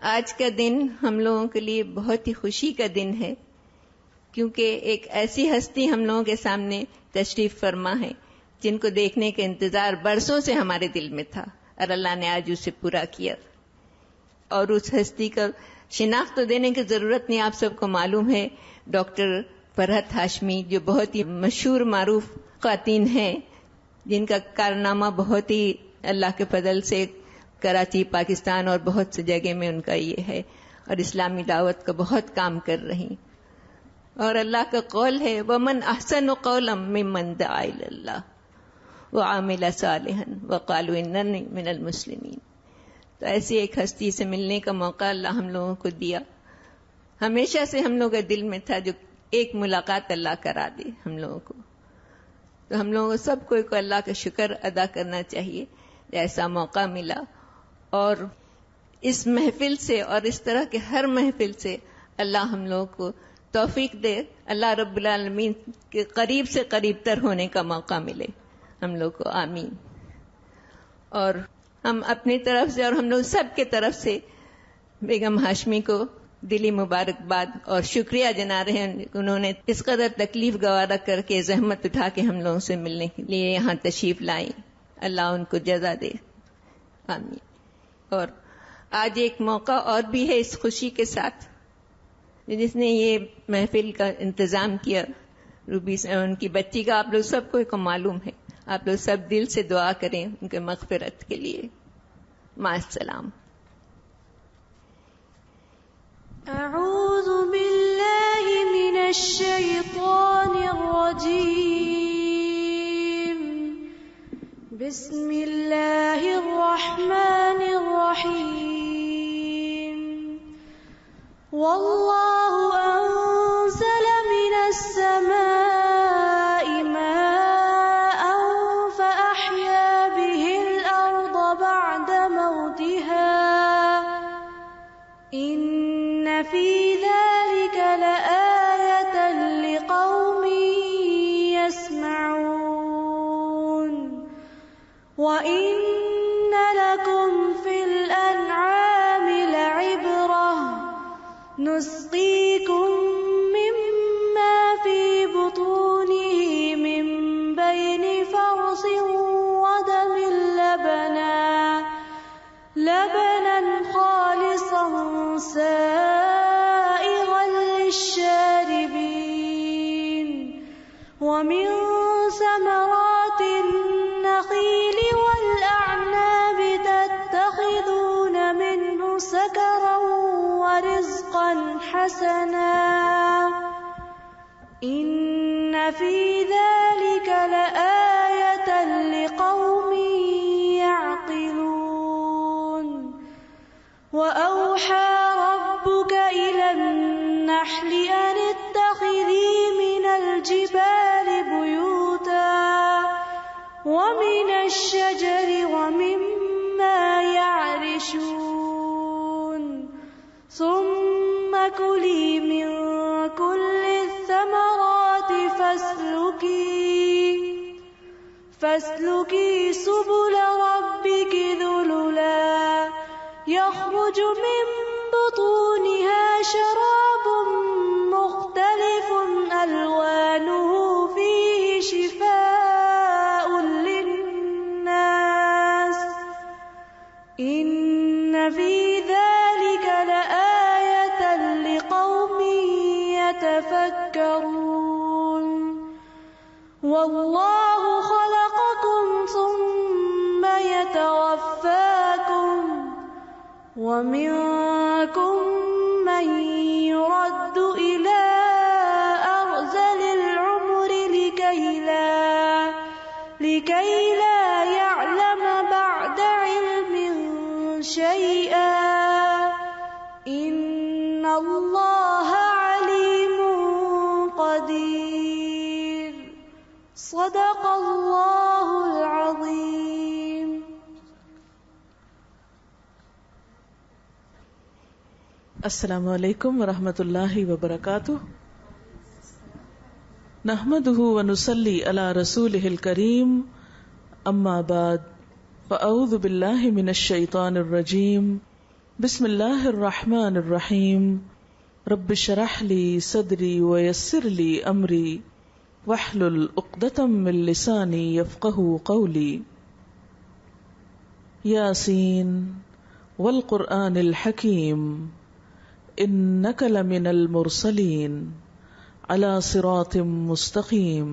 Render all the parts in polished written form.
آج کا دن ہم لوگوں کے لیے بہت ہی خوشی کا دن ہے، کیونکہ ایک ایسی ہستی ہم لوگوں کے سامنے تشریف فرما ہے جن کو دیکھنے کا انتظار برسوں سے ہمارے دل میں تھا، اور اللہ نے آج اسے پورا کیا. اور اس ہستی کا شناخت تو دینے کی ضرورت نہیں، آپ سب کو معلوم ہے. ڈاکٹر فرحت ہاشمی جو بہت ہی مشہور معروف خواتین ہیں، جن کا کارنامہ بہت ہی اللہ کے فضل سے کراچی، پاکستان اور بہت سی جگہ میں ان کا یہ ہے، اور اسلامی دعوت کا بہت کام کر رہی. اور اللہ کا قول ہے وَمَنْ أَحْسَنُ قَوْلًا مِّمَّنْ دَعَا إِلَى اللَّهِ وَعَمِلَ صَالِحًا وَقَالُوا إِنَّنِي مِنَ الْمُسْلِمِينَ. تو ایسی ایک ہستی سے ملنے کا موقع اللہ ہم لوگوں کو دیا. ہمیشہ سے ہم لوگوں کا دل میں تھا جو ایک ملاقات اللہ کرا دے ہم لوگوں کو. تو ہم لوگوں کو سب کو اللہ کا شکر ادا کرنا چاہیے ایسا موقع ملا. اور اس محفل سے اور اس طرح کے ہر محفل سے اللہ ہم لوگوں کو توفیق دے، اللہ رب العالمین کے قریب سے قریب تر ہونے کا موقع ملے ہم لوگ کو، آمین. اور ہم اپنی طرف سے اور ہم لوگ سب کے طرف سے بیگم ہاشمی کو دلی مبارکباد اور شکریہ جنا رہے ہیں. انہوں نے اس قدر تکلیف گوارا کر کے زحمت اٹھا کے ہم لوگوں سے ملنے کے لیے یہاں تشریف لائیں. اللہ ان کو جزا دے، آمین. اور آج ایک موقع اور بھی ہے اس خوشی کے ساتھ، جس نے یہ محفل کا انتظام کیا، روبی سے ان کی بچی کا آپ لوگ سب کو معلوم ہے. آپ لوگ سب دل سے دعا کریں ان کے مغفرت کے لیے. مع السلام. اعوذ باللہ من الشیطان الرجیم. بسم اللہ الرحمن الرحیم. واللہ انزل من السماء ماء فأحیا به الأرض بعد موتها ان فی ذلك لآیة لقوم يسمعون. وَإِنَّ لَكُمْ فِي الْأَنْعَامِ لَعِبْرَةً نُسْقِيكُم مِّمَّا فِي بُطُونِهِ مِن بَيْنِ فَرْثٍ وَدَمٍ لَبَنًا خَالِصًا سَائِغًا لِّلشَّارِبِينَ. وَمِن ثَمَرَاتِ النَّخِيلِ وَالْأَعْنَابِ تَتَّخِذُونَ مِنْهُ سَكَرًا وَرِزْقًا حَسَنًا إِنَّ فِي ذَلِكَ لَآيَةً لِقَوْمٍ يَعْقِلُونَ. وَأَوْحَى رَبُّكَ إِلَى النَّحْلِ أَنِ اتَّخِذِي مِنَ الْجِبَالِ بُيُوتًا وَمِنَ الشَّجَرِ وَمِمَّا يَعْرِشُونَ. ثُمَّ كُلِي مِن كُلِّ الثَّمَرَاتِ فَاسْلُكِي سُبُلَ رَبِّكِ ذُلُلًا يَخْرُجُ مِن بُطُونِهَا شَرَابٌ مُخْتَلِفٌ أَلْوَانُهُ فِيهِ شِفَاءٌ لِلنَّاسِ إِنَّ فِي ذَلِكَ لَآيَةً لِقَوْمٍ يَتَفَكَّرُونَ. وَاللَّهُ خَلَقَكُمْ ثُمَّ يَتَوَفَّاكُمْ وَمِنكُم مَّن يُرَدُّ إِلَىٰ أَرْذَلِ الْعُمُرِ لِكَيْ لَا يَعْلَمَ بَعْدَ عِلْمٍ شَيْئًا إِنَّ اللَّهَ عَلِيمٌ قَدِيرٌ. صدق اللہ العظیم. السلام علیکم ورحمۃ اللہ وبرکاتہ. نحمده ونصلی علی رسولہ الکریم، اما بعد فاعوذ باللہ من الشیطان الرجیم، بسم اللہ الرحمن الرحیم رب اشرح لی صدری ویسر لی امری واحلل عقدۃ من لسانی یفقہوا قولی. یاسین والقرآن الحکیم انک لمن المرسلین علی صراط مستقیم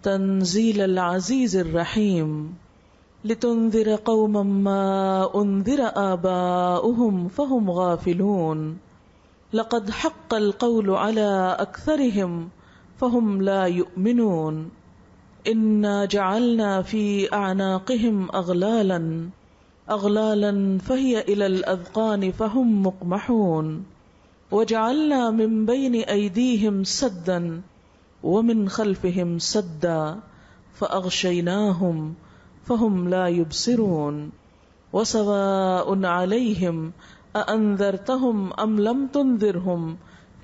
تنزیل العزیز الرحیم لتنذر قوما ما انذر آباؤهم فهم غافلون لقد حق القول على أكثرهم فهم لا يؤمنون إنا جعلنا في أعناقهم أغلالا فهي إلى الأذقان فهم مقمحون وجعلنا من بين أيديهم سدا ومن خلفهم سدا فأغشيناهم فهم لا يبصرون وسواء عليهم أأنذرتهم أم لم تنذرهم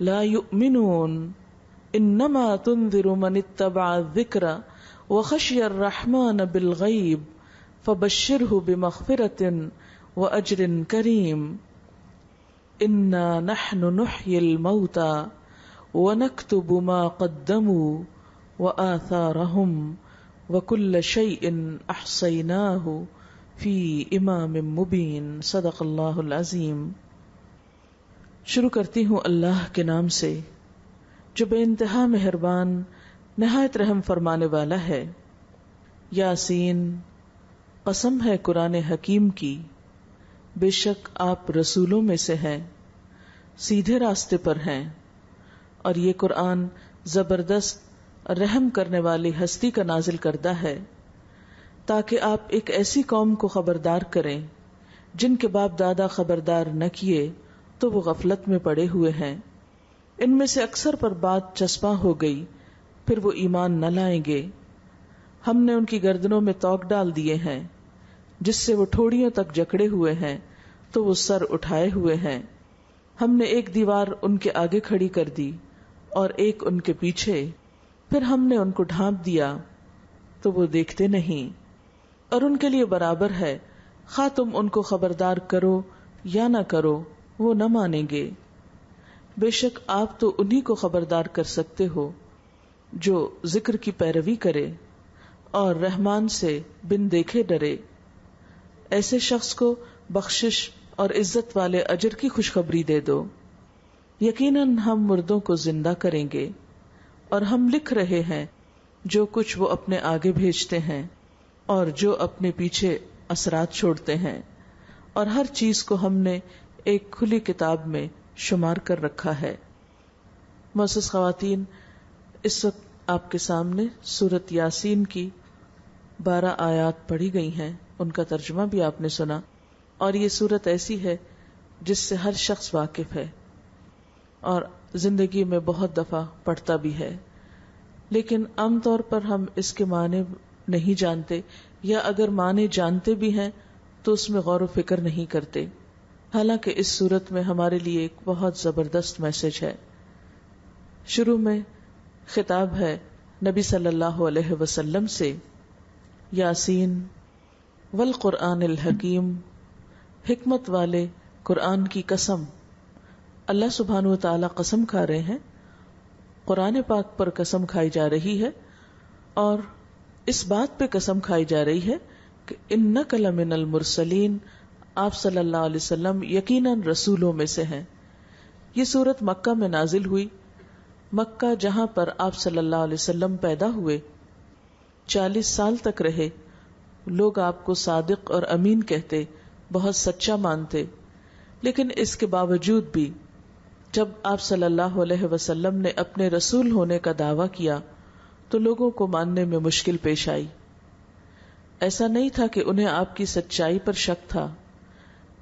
لا يؤمنون إنما تنذر من اتبع الذكر وخشي الرحمن بالغيب فبشره بمغفرة وأجر كريم. إنا نحن نحيي الموتى ونكتب ما قدموا وآثارهم وَكُلَّ شَيْءٍ أَحْصَيْنَاهُ فِي إِمَامٍ مُبِينٍ. صدق اللہ العظیم. شروع کرتی ہوں اللہ کے نام سے جو بے انتہا مہربان نہایت رحم فرمانے والا ہے. یاسین، قسم ہے قرآن حکیم کی، بے شک آپ رسولوں میں سے ہیں، سیدھے راستے پر ہیں، اور یہ قرآن زبردست رحم کرنے والی ہستی کا نازل کردہ ہے تاکہ آپ ایک ایسی قوم کو خبردار کریں جن کے باپ دادا خبردار نہ کیے تو وہ غفلت میں پڑے ہوئے ہیں. ان میں سے اکثر پر بات چسپاں ہو گئی، پھر وہ ایمان نہ لائیں گے. ہم نے ان کی گردنوں میں توق ڈال دیے ہیں جس سے وہ ٹھوڑیوں تک جکڑے ہوئے ہیں تو وہ سر اٹھائے ہوئے ہیں. ہم نے ایک دیوار ان کے آگے کھڑی کر دی اور ایک ان کے پیچھے، پھر ہم نے ان کو ڈھانپ دیا تو وہ دیکھتے نہیں. اور ان کے لیے برابر ہے خواہ تم ان کو خبردار کرو یا نہ کرو، وہ نہ مانیں گے. بے شک آپ تو انہی کو خبردار کر سکتے ہو جو ذکر کی پیروی کرے اور رحمان سے بن دیکھے ڈرے. ایسے شخص کو بخشش اور عزت والے اجر کی خوشخبری دے دو. یقیناً ہم مردوں کو زندہ کریں گے اور ہم لکھ رہے ہیں جو کچھ وہ اپنے آگے بھیجتے ہیں اور جو اپنے پیچھے اثرات چھوڑتے ہیں، اور ہر چیز کو ہم نے ایک کھلی کتاب میں شمار کر رکھا ہے. معزز خواتین، اس وقت آپ کے سامنے سورۃ یاسین کی 12 آیات پڑھی گئی ہیں، ان کا ترجمہ بھی آپ نے سنا. اور یہ سورت ایسی ہے جس سے ہر شخص واقف ہے اور زندگی میں بہت دفعہ پڑھتا بھی ہے، لیکن عام طور پر ہم اس کے معنی نہیں جانتے، یا اگر معنی جانتے بھی ہیں تو اس میں غور و فکر نہیں کرتے. حالانکہ اس صورت میں ہمارے لیے ایک بہت زبردست میسج ہے. شروع میں خطاب ہے نبی صلی اللہ علیہ وسلم سے. یاسین والقرآن الحکیم، حکمت والے قرآن کی قسم. اللہ سبحانہ و تعالی قسم کھا رہے ہیں، قرآن پاک پر قسم کھائی جا رہی ہے، اور اس بات پہ قسم کھائی جا رہی ہے کہ انک لمن المرسلین، آپ صلی اللہ علیہ وسلم یقیناً رسولوں میں سے ہیں. یہ سورت مکہ میں نازل ہوئی. مکہ جہاں پر آپ صلی اللہ علیہ وسلم پیدا ہوئے، 40 سال تک رہے. لوگ آپ کو صادق اور امین کہتے، بہت سچا مانتے. لیکن اس کے باوجود بھی جب آپ صلی اللہ علیہ وسلم نے اپنے رسول ہونے کا دعویٰ کیا تو لوگوں کو ماننے میں مشکل پیش آئی. ایسا نہیں تھا کہ انہیں آپ کی سچائی پر شک تھا،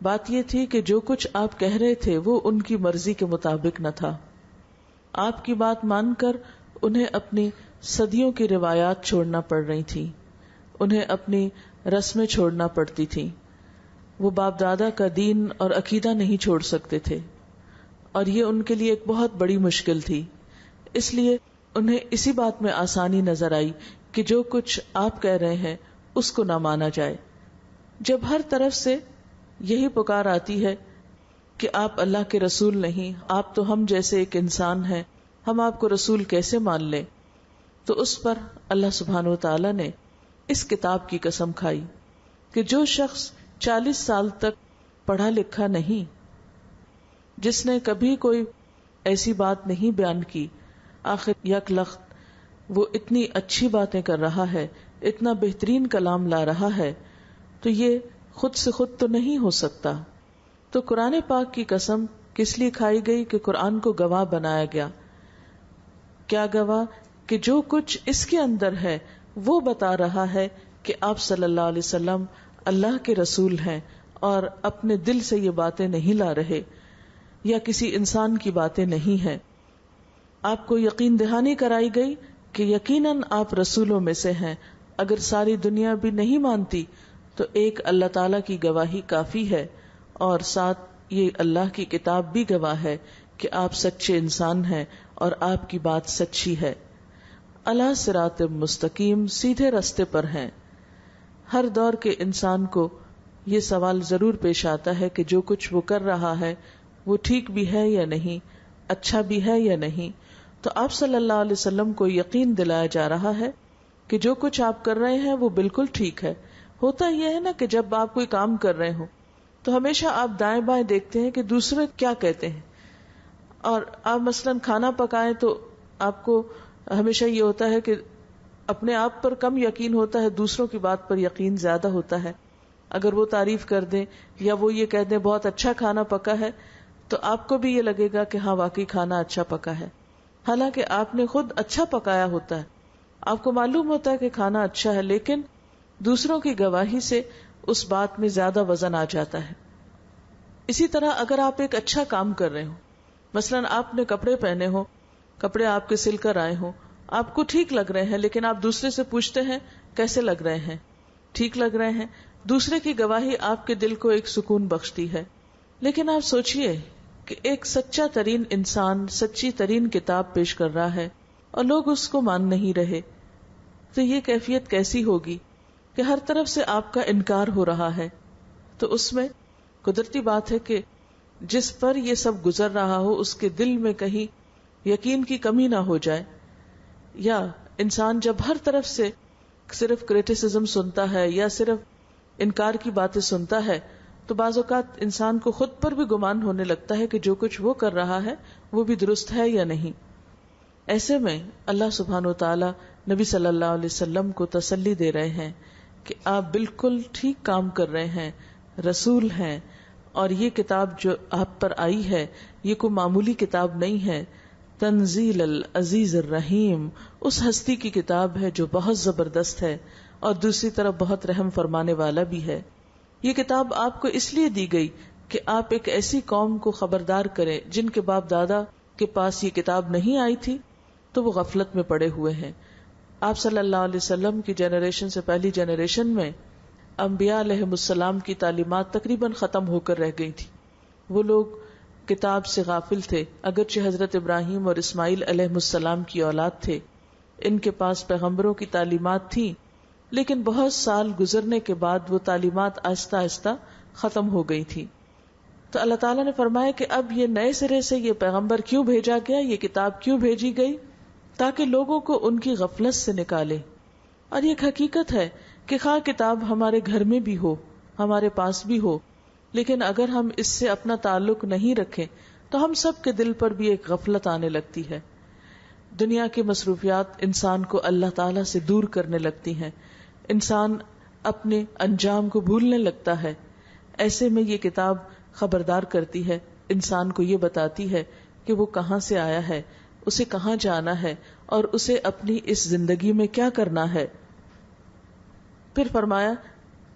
بات یہ تھی کہ جو کچھ آپ کہہ رہے تھے وہ ان کی مرضی کے مطابق نہ تھا. آپ کی بات مان کر انہیں اپنی صدیوں کی روایات چھوڑنا پڑ رہی تھی، انہیں اپنی رسمیں چھوڑنا پڑتی تھیں. وہ باپ دادا کا دین اور عقیدہ نہیں چھوڑ سکتے تھے، اور یہ ان کے لیے ایک بہت بڑی مشکل تھی. اس لیے انہیں اسی بات میں آسانی نظر آئی کہ جو کچھ آپ کہہ رہے ہیں اس کو نہ مانا جائے. جب ہر طرف سے یہی پکار آتی ہے کہ آپ اللہ کے رسول نہیں، آپ تو ہم جیسے ایک انسان ہیں، ہم آپ کو رسول کیسے مان لیں؟ تو اس پر اللہ سبحانہ و تعالی نے اس کتاب کی قسم کھائی کہ جو شخص 40 سال تک پڑھا لکھا نہیں، جس نے کبھی کوئی ایسی بات نہیں بیان کی، آخر یک لخت وہ اتنی اچھی باتیں کر رہا ہے، اتنا بہترین کلام لا رہا ہے، تو یہ خود سے خود تو نہیں ہو سکتا۔ تو قرآن پاک کی قسم کس لیے کھائی گئی کہ قرآن کو گواہ بنایا گیا۔ کیا گواہ؟ کہ جو کچھ اس کے اندر ہے وہ بتا رہا ہے کہ آپ صلی اللہ علیہ وسلم اللہ کے رسول ہیں اور اپنے دل سے یہ باتیں نہیں لا رہے یا کسی انسان کی باتیں نہیں ہیں۔ آپ کو یقین دہانی کرائی گئی کہ یقیناً آپ رسولوں میں سے ہیں، اگر ساری دنیا بھی نہیں مانتی تو ایک اللہ تعالی کی گواہی کافی ہے، اور ساتھ یہ اللہ کی کتاب بھی گواہ ہے کہ آپ سچے انسان ہیں اور آپ کی بات سچی ہے۔ اللہ صراط مستقیم، سیدھے راستے پر ہیں۔ ہر دور کے انسان کو یہ سوال ضرور پیش آتا ہے کہ جو کچھ وہ کر رہا ہے وہ ٹھیک بھی ہے یا نہیں، اچھا بھی ہے یا نہیں۔ تو آپ صلی اللہ علیہ وسلم کو یقین دلایا جا رہا ہے کہ جو کچھ آپ کر رہے ہیں وہ بالکل ٹھیک ہے۔ ہوتا یہ ہے نا کہ جب آپ کوئی کام کر رہے ہو تو ہمیشہ آپ دائیں بائیں دیکھتے ہیں کہ دوسرے کیا کہتے ہیں، اور آپ مثلاً کھانا پکائیں تو آپ کو ہمیشہ یہ ہوتا ہے کہ اپنے آپ پر کم یقین ہوتا ہے، دوسروں کی بات پر یقین زیادہ ہوتا ہے۔ اگر وہ تعریف کر دیں یا وہ یہ کہہ دیں بہت اچھا کھانا پکا ہے تو آپ کو بھی یہ لگے گا کہ ہاں واقعی کھانا اچھا پکا ہے، حالانکہ آپ نے خود اچھا پکایا ہوتا ہے، آپ کو معلوم ہوتا ہے کہ کھانا اچھا ہے، لیکن دوسروں کی گواہی سے اس بات میں زیادہ وزن آ جاتا ہے۔ اسی طرح اگر آپ ایک اچھا کام کر رہے ہو، مثلاً آپ نے کپڑے پہنے ہو، کپڑے آپ کے سل کر آئے ہوں، آپ کو ٹھیک لگ رہے ہیں، لیکن آپ دوسرے سے پوچھتے ہیں کیسے لگ رہے ہیں، ٹھیک لگ رہے ہیں، دوسرے کی گواہی آپ کے دل کو ایک سکون بخشتی ہے۔ لیکن آپ سوچئے کہ ایک سچا ترین انسان سچی ترین کتاب پیش کر رہا ہے اور لوگ اس کو مان نہیں رہے، تو یہ کیفیت کیسی ہوگی کہ ہر طرف سے آپ کا انکار ہو رہا ہے۔ تو اس میں قدرتی بات ہے کہ جس پر یہ سب گزر رہا ہو اس کے دل میں کہیں یقین کی کمی نہ ہو جائے، یا انسان جب ہر طرف سے صرف کریٹیسزم سنتا ہے یا صرف انکار کی باتیں سنتا ہے تو بعض اوقات انسان کو خود پر بھی گمان ہونے لگتا ہے کہ جو کچھ وہ کر رہا ہے وہ بھی درست ہے یا نہیں۔ ایسے میں اللہ سبحانہ و تعالی نبی صلی اللہ علیہ وسلم کو تسلی دے رہے ہیں کہ آپ بالکل ٹھیک کام کر رہے ہیں، رسول ہیں، اور یہ کتاب جو آپ پر آئی ہے یہ کوئی معمولی کتاب نہیں ہے، تنزیل العزیز الرحیم، اس ہستی کی کتاب ہے جو بہت زبردست ہے اور دوسری طرف بہت رحم فرمانے والا بھی ہے۔ یہ کتاب آپ کو اس لیے دی گئی کہ آپ ایک ایسی قوم کو خبردار کریں جن کے باپ دادا کے پاس یہ کتاب نہیں آئی تھی تو وہ غفلت میں پڑے ہوئے ہیں۔ آپ صلی اللہ علیہ وسلم کی جنریشن سے پہلی جنریشن میں انبیاء علیہ السلام کی تعلیمات تقریباً ختم ہو کر رہ گئی تھی، وہ لوگ کتاب سے غافل تھے، اگرچہ حضرت ابراہیم اور اسماعیل علیہ السلام کی اولاد تھے، ان کے پاس پیغمبروں کی تعلیمات تھیں، لیکن بہت سال گزرنے کے بعد وہ تعلیمات آہستہ آہستہ ختم ہو گئی تھی۔ تو اللہ تعالیٰ نے فرمایا کہ اب یہ نئے سرے سے یہ پیغمبر کیوں بھیجا گیا، یہ کتاب کیوں بھیجی گئی، تاکہ لوگوں کو ان کی غفلت سے نکالے۔ اور یہ ایک حقیقت ہے کہ خواہ کتاب ہمارے گھر میں بھی ہو، ہمارے پاس بھی ہو، لیکن اگر ہم اس سے اپنا تعلق نہیں رکھیں تو ہم سب کے دل پر بھی ایک غفلت آنے لگتی ہے۔ دنیا کی مصروفیات انسان کو اللہ تعالیٰ سے دور کرنے لگتی ہیں، انسان اپنے انجام کو بھولنے لگتا ہے۔ ایسے میں یہ کتاب خبردار کرتی ہے، انسان کو یہ بتاتی ہے کہ وہ کہاں سے آیا ہے، اسے کہاں جانا ہے اور اسے اپنی اس زندگی میں کیا کرنا ہے۔ پھر فرمایا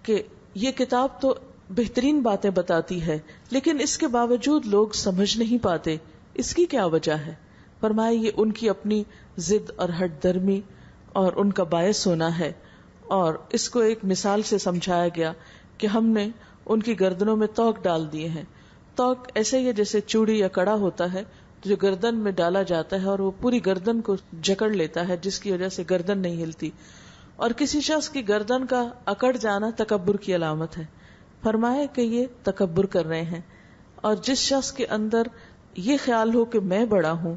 کہ یہ کتاب تو بہترین باتیں بتاتی ہے، لیکن اس کے باوجود لوگ سمجھ نہیں پاتے، اس کی کیا وجہ ہے؟ فرمایا یہ ان کی اپنی ضد اور ہٹ درمی اور ان کا باعث ہونا ہے، اور اس کو ایک مثال سے سمجھایا گیا کہ ہم نے ان کی گردنوں میں توق ڈال دیے ہیں۔ توق ایسے ہی جیسے چوڑی یا کڑا ہوتا ہے جو گردن میں ڈالا جاتا ہے اور وہ پوری گردن کو جکڑ لیتا ہے، جس کی وجہ سے گردن نہیں ہلتی، اور کسی شخص کی گردن کا اکڑ جانا تکبر کی علامت ہے۔ فرمایا کہ یہ تکبر کر رہے ہیں، اور جس شخص کے اندر یہ خیال ہو کہ میں بڑا ہوں،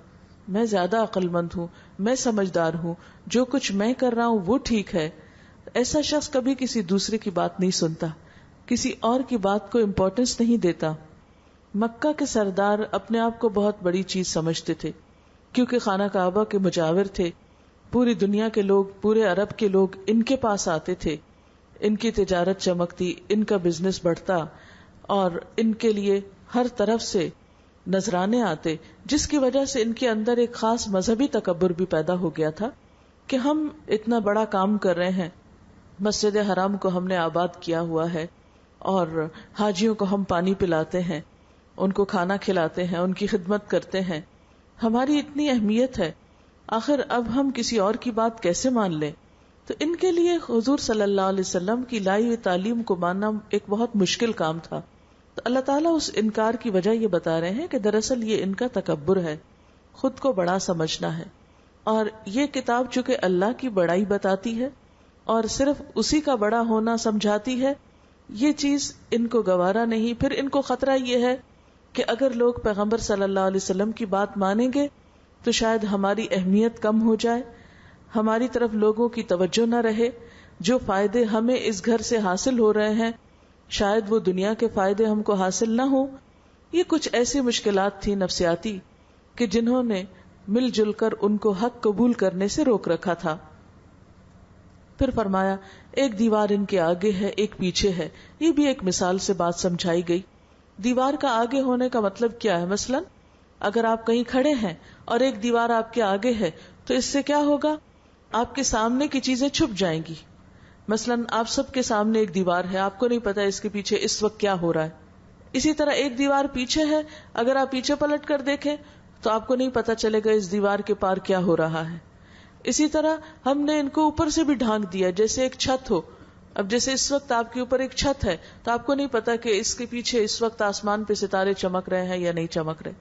میں زیادہ عقل مند ہوں، میں سمجھدار ہوں، جو کچھ میں کر رہا ہوں وہ ٹھیک ہے، ایسا شخص کبھی کسی دوسرے کی بات نہیں سنتا، کسی اور کی بات کو امپورٹنس نہیں دیتا. مکہ کے سردار اپنے آپ کو بہت بڑی چیز سمجھتے تھے کیونکہ خانہ کعبہ کے مجاور تھے. پوری دنیا کے لوگ، پورے عرب کے لوگ ان کے پاس آتے تھے، ان کی تجارت چمکتی، ان کا بزنس بڑھتا اور ان کے لیے ہر طرف سے نذرانے آتے، جس کی وجہ سے ان کے اندر ایک خاص مذہبی تکبر بھی پیدا ہو گیا تھا کہ ہم اتنا بڑا کام کر رہے ہیں، مسجد حرام کو ہم نے آباد کیا ہوا ہے اور حاجیوں کو ہم پانی پلاتے ہیں، ان کو کھانا کھلاتے ہیں، ان کی خدمت کرتے ہیں، ہماری اتنی اہمیت ہے، آخر اب ہم کسی اور کی بات کیسے مان لیں؟ تو ان کے لیے حضور صلی اللہ علیہ وسلم کی لائی ہوئی تعلیم کو ماننا ایک بہت مشکل کام تھا. تو اللہ تعالیٰ اس انکار کی وجہ یہ بتا رہے ہیں کہ دراصل یہ ان کا تکبر ہے، خود کو بڑا سمجھنا ہے. اور یہ کتاب چونکہ اللہ کی بڑائی بتاتی ہے اور صرف اسی کا بڑا ہونا سمجھاتی ہے، یہ چیز ان کو گوارا نہیں. پھر ان کو خطرہ یہ ہے کہ اگر لوگ پیغمبر صلی اللہ علیہ وسلم کی بات مانیں گے تو شاید ہماری اہمیت کم ہو جائے، ہماری طرف لوگوں کی توجہ نہ رہے، جو فائدے ہمیں اس گھر سے حاصل ہو رہے ہیں شاید وہ دنیا کے فائدے ہم کو حاصل نہ ہوں. یہ کچھ ایسی مشکلات تھی نفسیاتی کہ جنہوں نے مل جل کر ان کو حق قبول کرنے سے روک رکھا تھا. پھر فرمایا ایک دیوار ان کے آگے ہے، ایک پیچھے ہے. یہ بھی ایک مثال سے بات سمجھائی گئی. دیوار کا آگے ہونے کا مطلب کیا ہے؟ مثلا اگر آپ کہیں کھڑے ہیں اور ایک دیوار آپ کے آگے ہے تو اس سے کیا ہوگا؟ آپ کے سامنے کی چیزیں چھپ جائیں گی. مثلا آپ سب کے سامنے ایک دیوار ہے، آپ کو نہیں پتا اس کے پیچھے اس وقت کیا ہو رہا ہے. اسی طرح ایک دیوار پیچھے ہے، اگر آپ پیچھے پلٹ کر دیکھیں تو آپ کو نہیں پتا چلے گا اس دیوار کے پار کیا ہو رہا ہے. اسی طرح ہم نے ان کو اوپر سے بھی ڈھانک دیا جیسے ایک چھت ہو. اب جیسے اس وقت آپ کے اوپر ایک چھت ہے تو آپ کو نہیں پتا کہ اس کے پیچھے اس وقت آسمان پہ ستارے چمک رہے ہیں یا نہیں چمک رہے.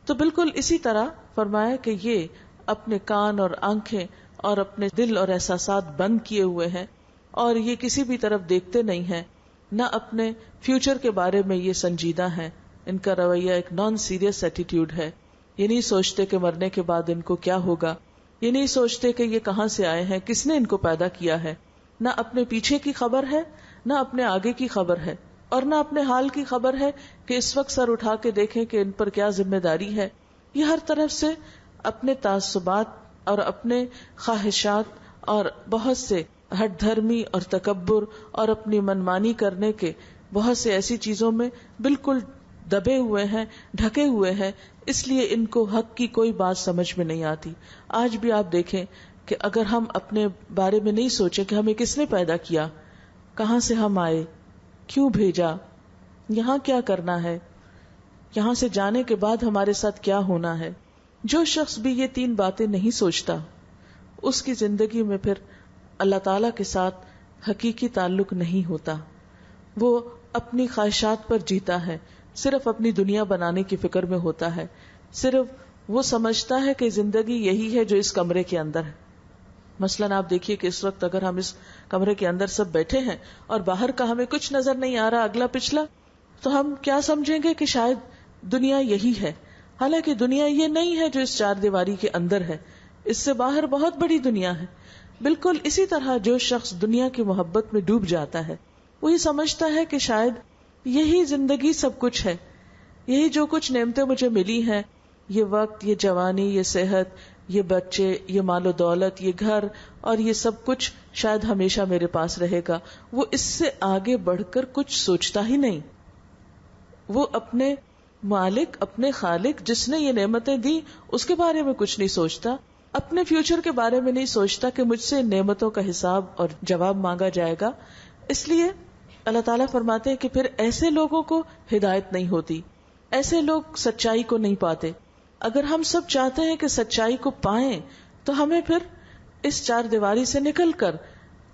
تو بالکل اسی طرح فرمایا کہ یہ اپنے کان اور آنکھیں اور اپنے دل اور احساسات بند کیے ہوئے ہیں اور یہ کسی بھی طرف دیکھتے نہیں ہیں، نہ اپنے فیوچر کے بارے میں یہ سنجیدہ ہیں. ان کا رویہ ایک نان سیریس ایٹیٹیوڈ ہے. یہ نہیں سوچتے کہ مرنے کے بعد ان کو کیا ہوگا، یہ نہیں سوچتے کہ یہ کہاں سے آئے ہیں، کس نے ان کو پیدا کیا ہے. نہ اپنے پیچھے کی خبر ہے، نہ اپنے آگے کی خبر ہے، اور نہ اپنے حال کی خبر ہے کہ اس وقت سر اٹھا کے دیکھیں کہ ان پر کیا ذمہ داری ہے. یہ ہر طرف سے اپنے تعصبات اور اپنے خواہشات اور بہت سے ہٹ دھرمی اور تکبر اور اپنی منمانی کرنے کے بہت سے ایسی چیزوں میں بالکل دبے ہوئے ہیں، ڈھکے ہوئے ہیں. اس لیے ان کو حق کی کوئی بات سمجھ میں نہیں آتی. آج بھی آپ دیکھیں کہ اگر ہم اپنے بارے میں نہیں سوچیں کہ ہمیں کس نے پیدا کیا، کہاں سے ہم آئے، کیوں بھیجا، یہاں کیا کرنا ہے، یہاں سے جانے کے بعد ہمارے ساتھ کیا ہونا ہے، جو شخص بھی یہ تین باتیں نہیں سوچتا اس کی زندگی میں پھر اللہ تعالی کے ساتھ حقیقی تعلق نہیں ہوتا. وہ اپنی خواہشات پر جیتا ہے، صرف اپنی دنیا بنانے کی فکر میں ہوتا ہے، صرف وہ سمجھتا ہے کہ زندگی یہی ہے جو اس کمرے کے اندر ہے. مثلاً آپ دیکھیے کہ اس وقت اگر ہم اس کمرے کے اندر سب بیٹھے ہیں اور باہر کا ہمیں کچھ نظر نہیں آ رہا اگلا پچھلا، تو ہم کیا سمجھیں گے کہ شاید دنیا یہی ہے. حالانکہ دنیا یہ نہیں ہے جو اس چار دیواری کے اندر ہے، اس سے باہر بہت بڑی دنیا ہے. بالکل اسی طرح جو شخص دنیا کی محبت میں ڈوب جاتا ہے وہی سمجھتا ہے کہ شاید یہی زندگی سب کچھ ہے، یہی جو کچھ نعمتیں مجھے ملی ہیں، یہ وقت، یہ جوانی، یہ صحت، یہ بچے، یہ مال و دولت، یہ گھر اور یہ سب کچھ شاید ہمیشہ میرے پاس رہے گا. وہ اس سے آگے بڑھ کر کچھ سوچتا ہی نہیں. وہ اپنے مالک، اپنے خالق جس نے یہ نعمتیں دی اس کے بارے میں کچھ نہیں سوچتا، اپنے فیوچر کے بارے میں نہیں سوچتا کہ مجھ سے نعمتوں کا حساب اور جواب مانگا جائے گا. اس لیے اللہ تعالیٰ فرماتے ہیں کہ پھر ایسے لوگوں کو ہدایت نہیں ہوتی، ایسے لوگ سچائی کو نہیں پاتے. اگر ہم سب چاہتے ہیں کہ سچائی کو پائیں تو ہمیں پھر اس چار دیواری سے نکل کر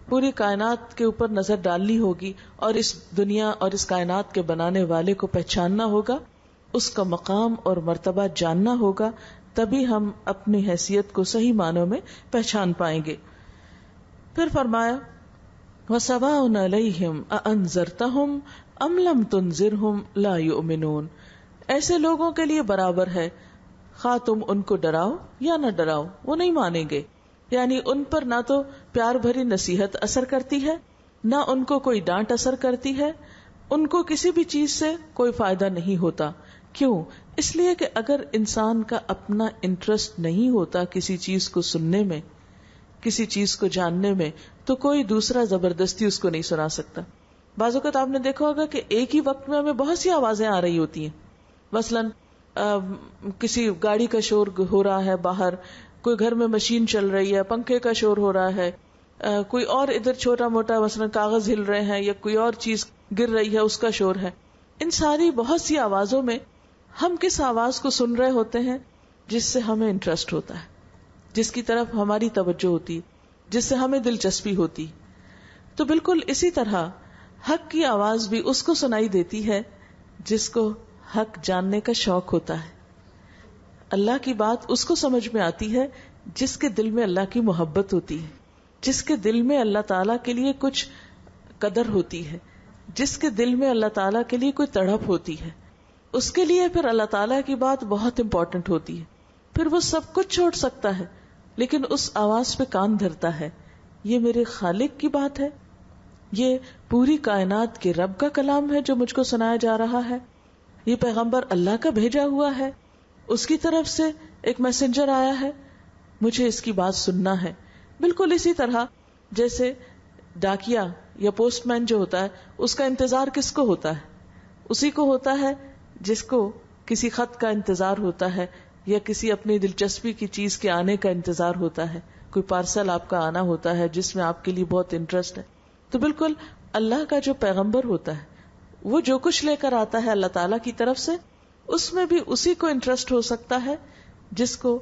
پوری کائنات کے اوپر نظر ڈالنی ہوگی اور اس دنیا اور اس کائنات کے بنانے والے کو پہچاننا ہوگا، اس کا مقام اور مرتبہ جاننا ہوگا، تبھی ہم اپنی حیثیت کو صحیح معنوں میں پہچان پائیں گے. پھر فرمایا وَسَوَاءٌ عَلَيْهِمْ أَأَنذَرْتَهُمْ أَمْ لَمْ تُنذِرْهُمْ لَا يُؤْمِنُونَ. ایسے لوگوں کے لیے برابر ہے، خواہ تم ان کو ڈراؤ یا نہ ڈراؤ، وہ نہیں مانیں گے. یعنی ان پر نہ تو پیار بھری نصیحت اثر کرتی ہے، نہ ان کو کوئی ڈانٹ اثر کرتی ہے، ان کو کسی بھی چیز سے کوئی فائدہ نہیں ہوتا. کیوں؟ اس لیے کہ اگر انسان کا اپنا انٹرسٹ نہیں ہوتا کسی چیز کو سننے میں، کسی چیز کو جاننے میں، تو کوئی دوسرا زبردستی اس کو نہیں سنا سکتا. بعض اوقات آپ نے دیکھا ہوگا کہ ایک ہی وقت میں ہمیں بہت سی آوازیں آ رہی ہوتی ہیں. مثلاً کسی گاڑی کا شور ہو رہا ہے باہر، کوئی گھر میں مشین چل رہی ہے، پنکھے کا شور ہو رہا ہے، کوئی اور ادھر چھوٹا موٹا مثلاً کاغذ ہل رہے ہیں یا کوئی اور چیز گر رہی ہے اس کا شور ہے. ان ساری بہت سی آوازوں میں ہم کس آواز کو سن رہے ہوتے ہیں؟ جس سے ہمیں انٹرسٹ ہوتا ہے، جس کی طرف ہماری توجہ ہوتی، جس سے ہمیں دلچسپی ہوتی. تو بالکل اسی طرح حق کی آواز بھی اس کو سنائی دیتی ہے جس کو حق جاننے کا شوق ہوتا ہے. اللہ کی بات اس کو سمجھ میں آتی ہے جس کے دل میں اللہ کی محبت ہوتی ہے، جس کے دل میں اللہ تعالیٰ کے لیے کچھ قدر ہوتی ہے، جس کے دل میں اللہ تعالیٰ کے لیے کوئی تڑپ ہوتی ہے. اس کے لیے پھر اللہ تعالیٰ کی بات بہت امپورٹنٹ ہوتی ہے. پھر وہ سب کچھ چھوڑ سکتا ہے لیکن اس آواز پہ کان دھرتا ہے. یہ میرے خالق کی بات ہے، یہ پوری کائنات کے رب کا کلام ہے جو مجھ کو سنایا جا رہا ہے، یہ پیغمبر اللہ کا بھیجا ہوا ہے، اس کی طرف سے ایک میسنجر آیا ہے، مجھے اس کی بات سننا ہے. بالکل اسی طرح جیسے ڈاکیا یا پوسٹ مین جو ہوتا ہے اس کا انتظار کس کو ہوتا ہے؟ اسی کو ہوتا ہے جس کو کسی خط کا انتظار ہوتا ہے یا کسی اپنی دلچسپی کی چیز کے آنے کا انتظار ہوتا ہے، کوئی پارسل آپ کا آنا ہوتا ہے جس میں آپ کے لیے بہت انٹرسٹ ہے. تو بالکل اللہ کا جو پیغمبر ہوتا ہے وہ جو کچھ لے کر آتا ہے اللہ تعالیٰ کی طرف سے، اس میں بھی اسی کو انٹرسٹ ہو سکتا ہے جس کو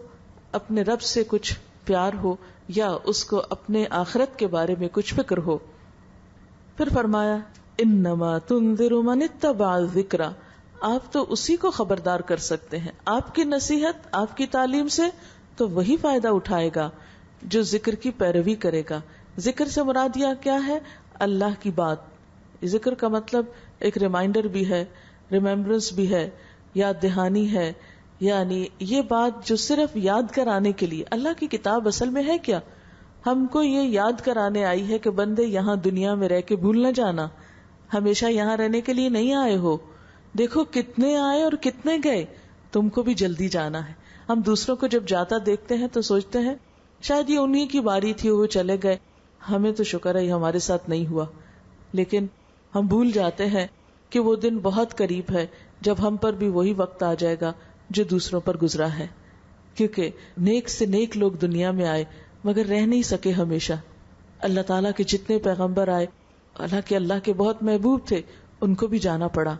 اپنے رب سے کچھ پیار ہو یا اس کو اپنے آخرت کے بارے میں کچھ فکر ہو. پھر فرمایا انما تنذر من اتبع الذکر، آپ تو اسی کو خبردار کر سکتے ہیں، آپ کی نصیحت، آپ کی تعلیم سے تو وہی فائدہ اٹھائے گا جو ذکر کی پیروی کرے گا. ذکر سے مراد یہ کیا ہے؟ اللہ کی بات. ذکر کا مطلب ایک ریمائنڈر بھی ہے، ریممبرنس بھی ہے، یاد دہانی ہے. یعنی یہ بات جو صرف یاد کرانے کے لیے. اللہ کی کتاب اصل میں ہے کیا؟ ہم کو یہ یاد کرانے آئی ہے کہ بندے یہاں دنیا میں رہ کے بھول نہ جانا، ہمیشہ یہاں رہنے کے لیے نہیں آئے ہو. دیکھو کتنے آئے اور کتنے گئے، تم کو بھی جلدی جانا ہے. ہم دوسروں کو جب جاتا دیکھتے ہیں تو سوچتے ہیں شاید یہ انہی کی باری تھی، وہ چلے گئے، ہمیں تو شکر ہے یہ ہمارے ساتھ نہیں ہوا. لیکن ہم بھول جاتے ہیں کہ وہ دن بہت قریب ہے جب ہم پر بھی وہی وقت آ جائے گا جو دوسروں پر گزرا ہے. کیونکہ نیک سے نیک لوگ دنیا میں آئے مگر رہ نہیں سکے ہمیشہ. اللہ تعالیٰ کے جتنے پیغمبر آئے، اللہ کے بہت محبوب تھے، ان کو بھی جانا پڑا.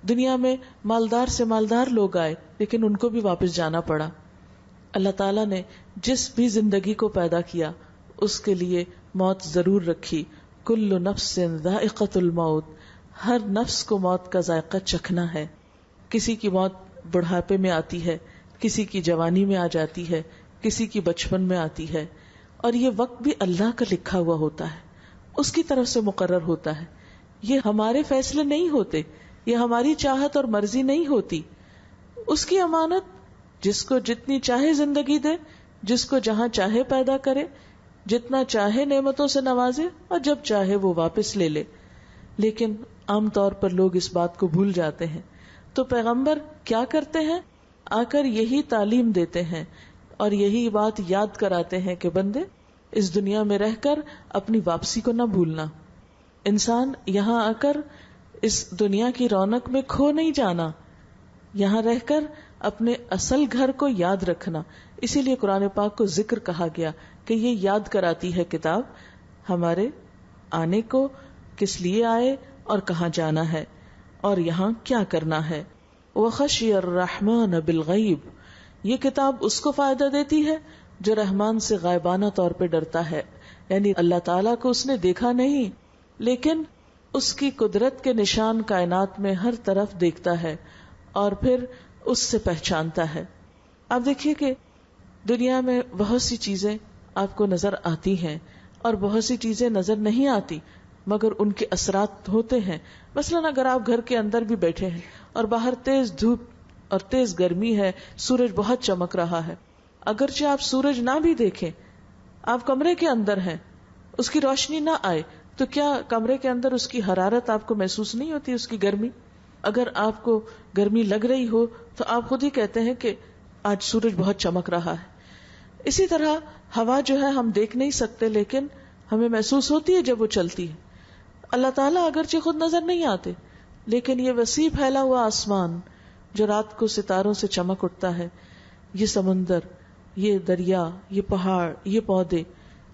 دنیا میں مالدار سے مالدار لوگ آئے لیکن ان کو بھی واپس جانا پڑا. اللہ تعالیٰ نے جس بھی زندگی کو پیدا کیا اس کے لیے موت ضرور رکھی. کل نفس ذائقۃ الموت، ہر نفس کو موت کا ذائقہ چکھنا ہے. کسی کی موت بڑھاپے میں آتی ہے، کسی کی جوانی میں آ جاتی ہے، کسی کی بچپن میں آتی ہے. اور یہ وقت بھی اللہ کا لکھا ہوا ہوتا ہے، اس کی طرف سے مقرر ہوتا ہے. یہ ہمارے فیصلے نہیں ہوتے، یہ ہماری چاہت اور مرضی نہیں ہوتی. اس کی امانت جس کو جتنی چاہے زندگی دے، جس کو جہاں چاہے پیدا کرے، جتنا چاہے نعمتوں سے نوازے اور جب چاہے وہ واپس لے لے. لیکن عام طور پر لوگ اس بات کو بھول جاتے ہیں. تو پیغمبر کیا کرتے ہیں؟ آ کر یہی تعلیم دیتے ہیں اور یہی بات یاد کراتے ہیں کہ بندے اس دنیا میں رہ کر اپنی واپسی کو نہ بھولنا. انسان یہاں آ کر اس دنیا کی رونق میں کھو نہیں جانا، یہاں رہ کر اپنے اصل گھر کو یاد رکھنا. اسی لیے قرآن پاک کو ذکر کہا گیا کہ یہ یاد کراتی ہے کتاب ہمارے آنے کو، کس لیے آئے اور کہاں جانا ہے اور یہاں کیا کرنا ہے. وَخَشِيَ الرَّحْمَنَ بِالْغَيْبِ، یہ کتاب اس کو فائدہ دیتی ہے جو رحمان سے غائبانہ طور پہ ڈرتا ہے. یعنی اللہ تعالیٰ کو اس نے دیکھا نہیں لیکن اس کی قدرت کے نشان کائنات میں ہر طرف دیکھتا ہے اور پھر اس سے پہچانتا ہے. آپ دیکھیے کہ دنیا میں بہت سی چیزیں آپ کو نظر آتی ہیں اور بہت سی چیزیں نظر نہیں آتی مگر ان کے اثرات ہوتے ہیں. مثلاً اگر آپ گھر کے اندر بھی بیٹھے ہیں اور باہر تیز دھوپ اور تیز گرمی ہے، سورج بہت چمک رہا ہے. اگرچہ آپ سورج نہ بھی دیکھیں، آپ کمرے کے اندر ہیں، اس کی روشنی نہ آئے، تو کیا کمرے کے اندر اس کی حرارت آپ کو محسوس نہیں ہوتی، اس کی گرمی؟ اگر آپ کو گرمی لگ رہی ہو تو آپ خود ہی کہتے ہیں کہ آج سورج بہت چمک رہا ہے. اسی طرح ہوا جو ہے ہم دیکھ نہیں سکتے لیکن ہمیں محسوس ہوتی ہے جب وہ چلتی ہے. اللہ تعالیٰ اگرچہ خود نظر نہیں آتے لیکن یہ وسیع پھیلا ہوا آسمان جو رات کو ستاروں سے چمک اٹھتا ہے، یہ سمندر، یہ دریا، یہ پہاڑ، یہ پودے،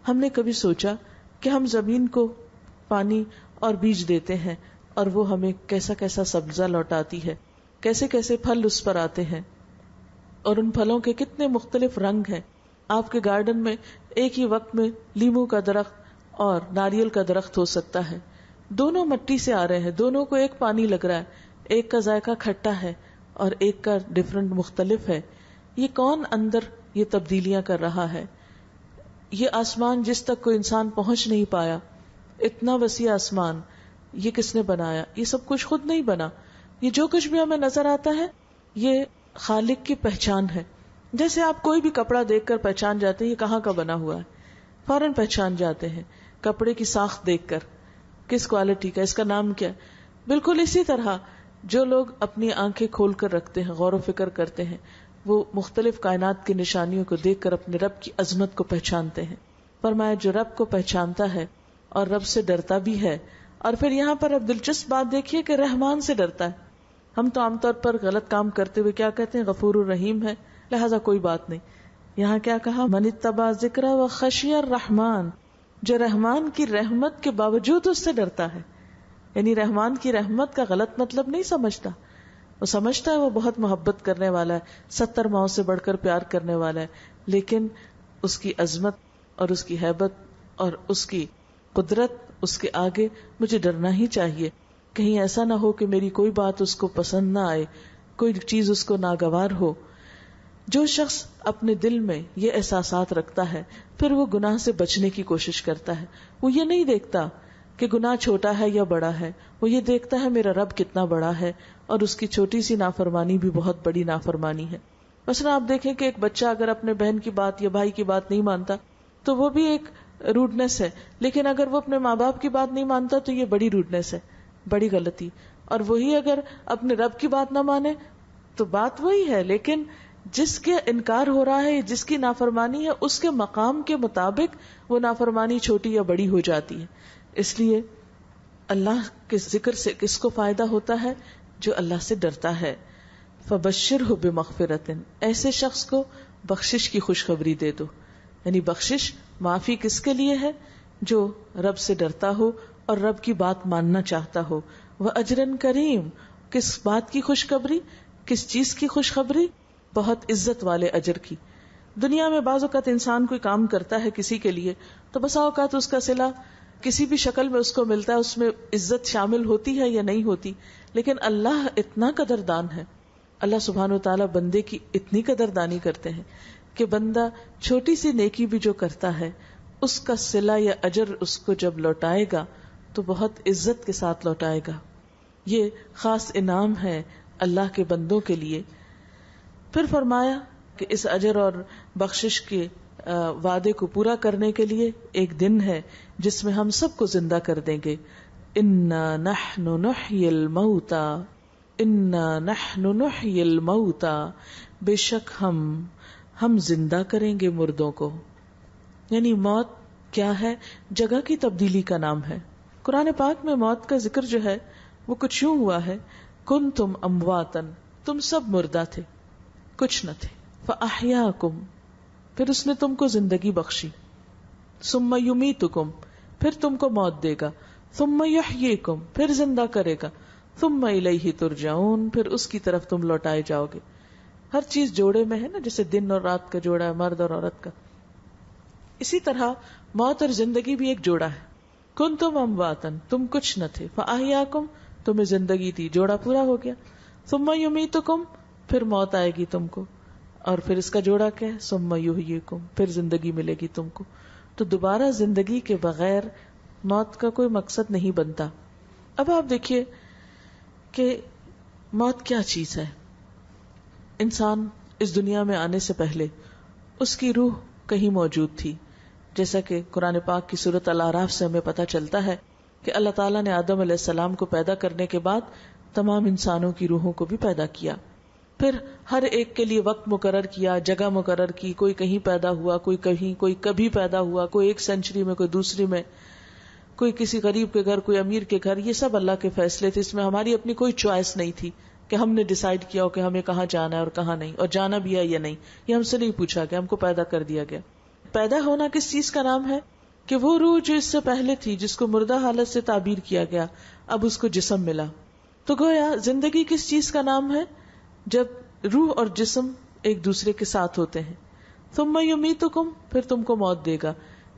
ہم نے کبھی سوچا کہ ہم زمین کو پانی اور بیج دیتے ہیں اور وہ ہمیں کیسا کیسا سبزہ لوٹاتی ہے، کیسے کیسے پھل اس پر آتے ہیں، اور ان پھلوں کے کتنے مختلف رنگ ہیں. آپ کے گارڈن میں ایک ہی وقت میں لیموں کا درخت اور ناریل کا درخت ہو سکتا ہے، دونوں مٹی سے آ رہے ہیں، دونوں کو ایک پانی لگ رہا ہے، ایک کا ذائقہ کھٹا ہے اور ایک کا ڈفرنٹ مختلف ہے. یہ کون اندر یہ تبدیلیاں کر رہا ہے؟ یہ آسمان جس تک کوئی انسان پہنچ نہیں پایا، اتنا وسیع آسمان، یہ کس نے بنایا؟ یہ سب کچھ خود نہیں بنا. یہ جو کچھ بھی ہمیں نظر آتا ہے یہ خالق کی پہچان ہے. جیسے آپ کوئی بھی کپڑا دیکھ کر پہچان جاتے ہیں یہ کہاں کا بنا ہوا ہے، فوراً پہچان جاتے ہیں کپڑے کی ساخت دیکھ کر، کس کوالٹی کا، اس کا نام کیا. بالکل اسی طرح جو لوگ اپنی آنکھیں کھول کر رکھتے ہیں، غور و فکر کرتے ہیں، وہ مختلف کائنات کی نشانیوں کو دیکھ کر اپنے رب کی عظمت کو پہچانتے ہیں. فرمایا جو رب کو پہچانتا ہے اور رب سے ڈرتا بھی ہے. اور پھر یہاں پر اب دلچسپ بات دیکھیے کہ رحمان سے ڈرتا ہے. ہم تو عام طور پر غلط کام کرتے ہوئے کیا کہتے ہیں؟ غفور الرحیم ہے، لہذا کوئی بات نہیں. یہاں کیا کہا؟ من اتبع ذکر و خشی الرحمان، جو رحمان کی رحمت کے باوجود اس سے ڈرتا ہے. یعنی رحمان کی رحمت کا غلط مطلب نہیں سمجھتا، وہ سمجھتا ہے وہ بہت محبت کرنے والا ہے، 70 ماؤں سے بڑھ کر پیار کرنے والا ہے، لیکن اس کی عظمت اور اس کی ہیبت اور اس کی قدرت، اس کے آگے مجھے ڈرنا ہی چاہیے. کہیں ایسا نہ ہو کہ میری کوئی بات اس کو پسند نہ آئے، کوئی چیز اس کو ناگوار ہو. جو شخص اپنے دل میں یہ احساسات رکھتا ہے پھر وہ گناہ سے بچنے کی کوشش کرتا ہے. وہ یہ نہیں دیکھتا کہ گناہ چھوٹا ہے یا بڑا ہے، وہ یہ دیکھتا ہے میرا رب کتنا بڑا ہے اور اس کی چھوٹی سی نافرمانی بھی بہت بڑی نافرمانی ہے. مثلا آپ دیکھیں کہ ایک بچہ اگر اپنے بہن کی بات یا بھائی کی بات نہیں مانتا تو وہ بھی ایک روڈنس ہے، لیکن اگر وہ اپنے ماں باپ کی بات نہیں مانتا تو یہ بڑی روڈنس ہے، بڑی غلطی. اور وہی اگر اپنے رب کی بات نہ مانے تو بات وہی ہے، لیکن جس کے انکار ہو رہا ہے، جس کی نافرمانی ہے، اس کے مقام کے مطابق وہ نافرمانی چھوٹی یا بڑی ہو جاتی ہے. اس لیے اللہ کے ذکر سے کس کو فائدہ ہوتا ہے؟ جو اللہ سے ڈرتا ہے. فبشرہ بمغفرۃ، ایسے شخص کو بخشش کی خوشخبری دے دو. یعنی بخشش، معافی کس کے لیے ہے؟ جو رب سے ڈرتا ہو اور رب کی بات ماننا چاہتا ہو. وَأَجْرًا کریم، کس بات کی خوشخبری؟ کس چیز کی خوشخبری؟ بہت عزت والے اجر کی. دنیا میں بعض اوقات انسان کوئی کام کرتا ہے کسی کے لیے تو بسا اوقات اس کا صلہ کسی بھی شکل میں اس کو ملتا ہے، اس میں عزت شامل ہوتی ہے یا نہیں ہوتی، لیکن اللہ اتنا قدردان ہے. اللہ سبحانہ وتعالی بندے کی اتنی قدردانی کرتے ہیں کہ بندہ چھوٹی سی نیکی بھی جو کرتا ہے اس کا صلہ یا اجر اس کو جب لوٹائے گا تو بہت عزت کے ساتھ لوٹائے گا. یہ خاص انعام ہے اللہ کے بندوں کے لیے. پھر فرمایا کہ اس اجر اور بخشش کے وعدے کو پورا کرنے کے لیے ایک دن ہے جس میں ہم سب کو زندہ کر دیں گے. انا نحن نحیی الموتا، انا نحن نحیی الموتا، بے شک ہم زندہ کریں گے مردوں کو. یعنی موت کیا ہے؟ جگہ کی تبدیلی کا نام ہے. قرآن پاک میں موت کا ذکر جو ہے وہ کچھ یوں ہوا ہے، کنتم امواتن، تم سب مردہ تھے، کچھ نہ تھے. فاحیاکم، پھر اس نے تم کو زندگی بخشی. ثم یمیتکم، پھر تم کو موت دے گا. ثم یحییکم، پھر زندہ کرے گا. ثم الیہ ترجعون، پھر اس کی طرف تم لوٹائے جاؤ گے. ہر چیز جوڑے میں ہے نا، جیسے دن اور رات کا جوڑا ہے، مرد اور عورت کا. اسی طرح موت اور زندگی بھی ایک جوڑا ہے. کنتم امواتن، تم کچھ نہ تھے. فاحیاکم، تمہیں زندگی دی، جوڑا پورا ہو گیا. ثم یمیتکم، پھر موت آئے گی تم کو، اور پھر اس کا جوڑا کیا ہے؟ ثم یحییکم، پھر زندگی ملے گی تم کو. تو دوبارہ زندگی کے بغیر موت کا کوئی مقصد نہیں بنتا. اب آپ دیکھیے کہ موت کیا چیز ہے. انسان اس دنیا میں آنے سے پہلے اس کی روح کہیں موجود تھی، جیسا کہ قرآن پاک کی سورۃ الاعراف سے ہمیں پتہ چلتا ہے کہ اللہ تعالیٰ نے آدم علیہ السلام کو پیدا کرنے کے بعد تمام انسانوں کی روحوں کو بھی پیدا کیا، پھر ہر ایک کے لیے وقت مقرر کیا، جگہ مقرر کی، کوئی کہیں پیدا ہوا، کوئی کہیں، کوئی کبھی پیدا ہوا، کوئی ایک سینچری میں، کوئی دوسری میں، کوئی کسی غریب کے گھر، کوئی امیر کے گھر. یہ سب اللہ کے فیصلے تھے، اس میں ہماری اپنی کوئی چوائس نہیں تھی کہ ہم نے ڈیسائیڈ کیا ہو کہ ہمیں کہاں جانا ہے اور کہاں نہیں، اور جانا بھی ہے یا نہیں، یہ ہم سے نہیں پوچھا گیا، ہم کو پیدا کر دیا گیا. پیدا ہونا کس چیز کا نام ہے؟ کہ وہ روح جو اس سے پہلے تھی، جس کو مردہ حالت سے تعبیر کیا گیا، اب اس کو جسم ملا. تو گویا زندگی کس چیز کا نام ہے؟ جب روح اور جسم ایک دوسرے کے ساتھ ہوتے ہیں. ثم یمیتکم، پھر تم کو موت دے گا.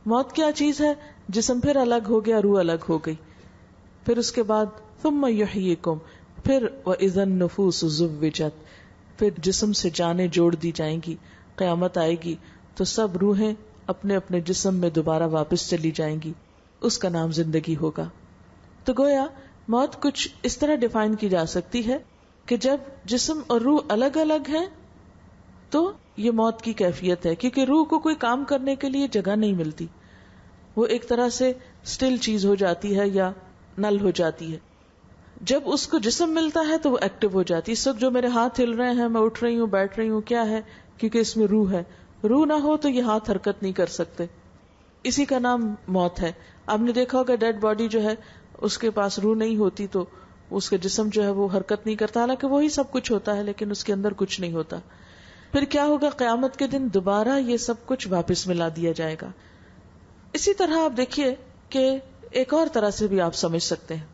موت کیا چیز ہے؟ جسم پھر الگ ہو گیا، روح الگ ہو گئی. پھر اس کے بعد ثم یحییکم، پھر وَإِذَا النُّفُوسُ زُوِّجَتْ، پھر جسم سے جانیں جوڑ دی جائیں گی. قیامت آئے گی تو سب روحیں اپنے اپنے جسم میں دوبارہ واپس چلی جائیں گی، اس کا نام زندگی ہوگا. تو گویا موت کچھ اس طرح ڈیفائن کی جا سکتی ہے کہ جب جسم اور روح الگ الگ ہیں تو یہ موت کی کیفیت ہے، کیونکہ روح کو کوئی کام کرنے کے لیے جگہ نہیں ملتی، وہ ایک طرح سے سٹل چیز ہو جاتی ہے یا نل ہو جاتی ہے. جب اس کو جسم ملتا ہے تو وہ ایکٹیو ہو جاتی ہے. اس وقت جو میرے ہاتھ ہل رہے ہیں، میں اٹھ رہی ہوں، بیٹھ رہی ہوں، کیا ہے؟ کیونکہ اس میں روح ہے. روح نہ ہو تو یہ ہاتھ حرکت نہیں کر سکتے. اسی کا نام موت ہے. آپ نے دیکھا ہوگا ڈیڈ باڈی جو ہے اس کے پاس روح نہیں ہوتی تو اس کا جسم جو ہے وہ حرکت نہیں کرتا، حالانکہ وہی سب کچھ ہوتا ہے لیکن اس کے اندر کچھ نہیں ہوتا. پھر کیا ہوگا؟ قیامت کے دن دوبارہ یہ سب کچھ واپس ملا دیا جائے گا. اسی طرح آپ دیکھیے کہ ایک اور طرح سے بھی آپ سمجھ سکتے ہیں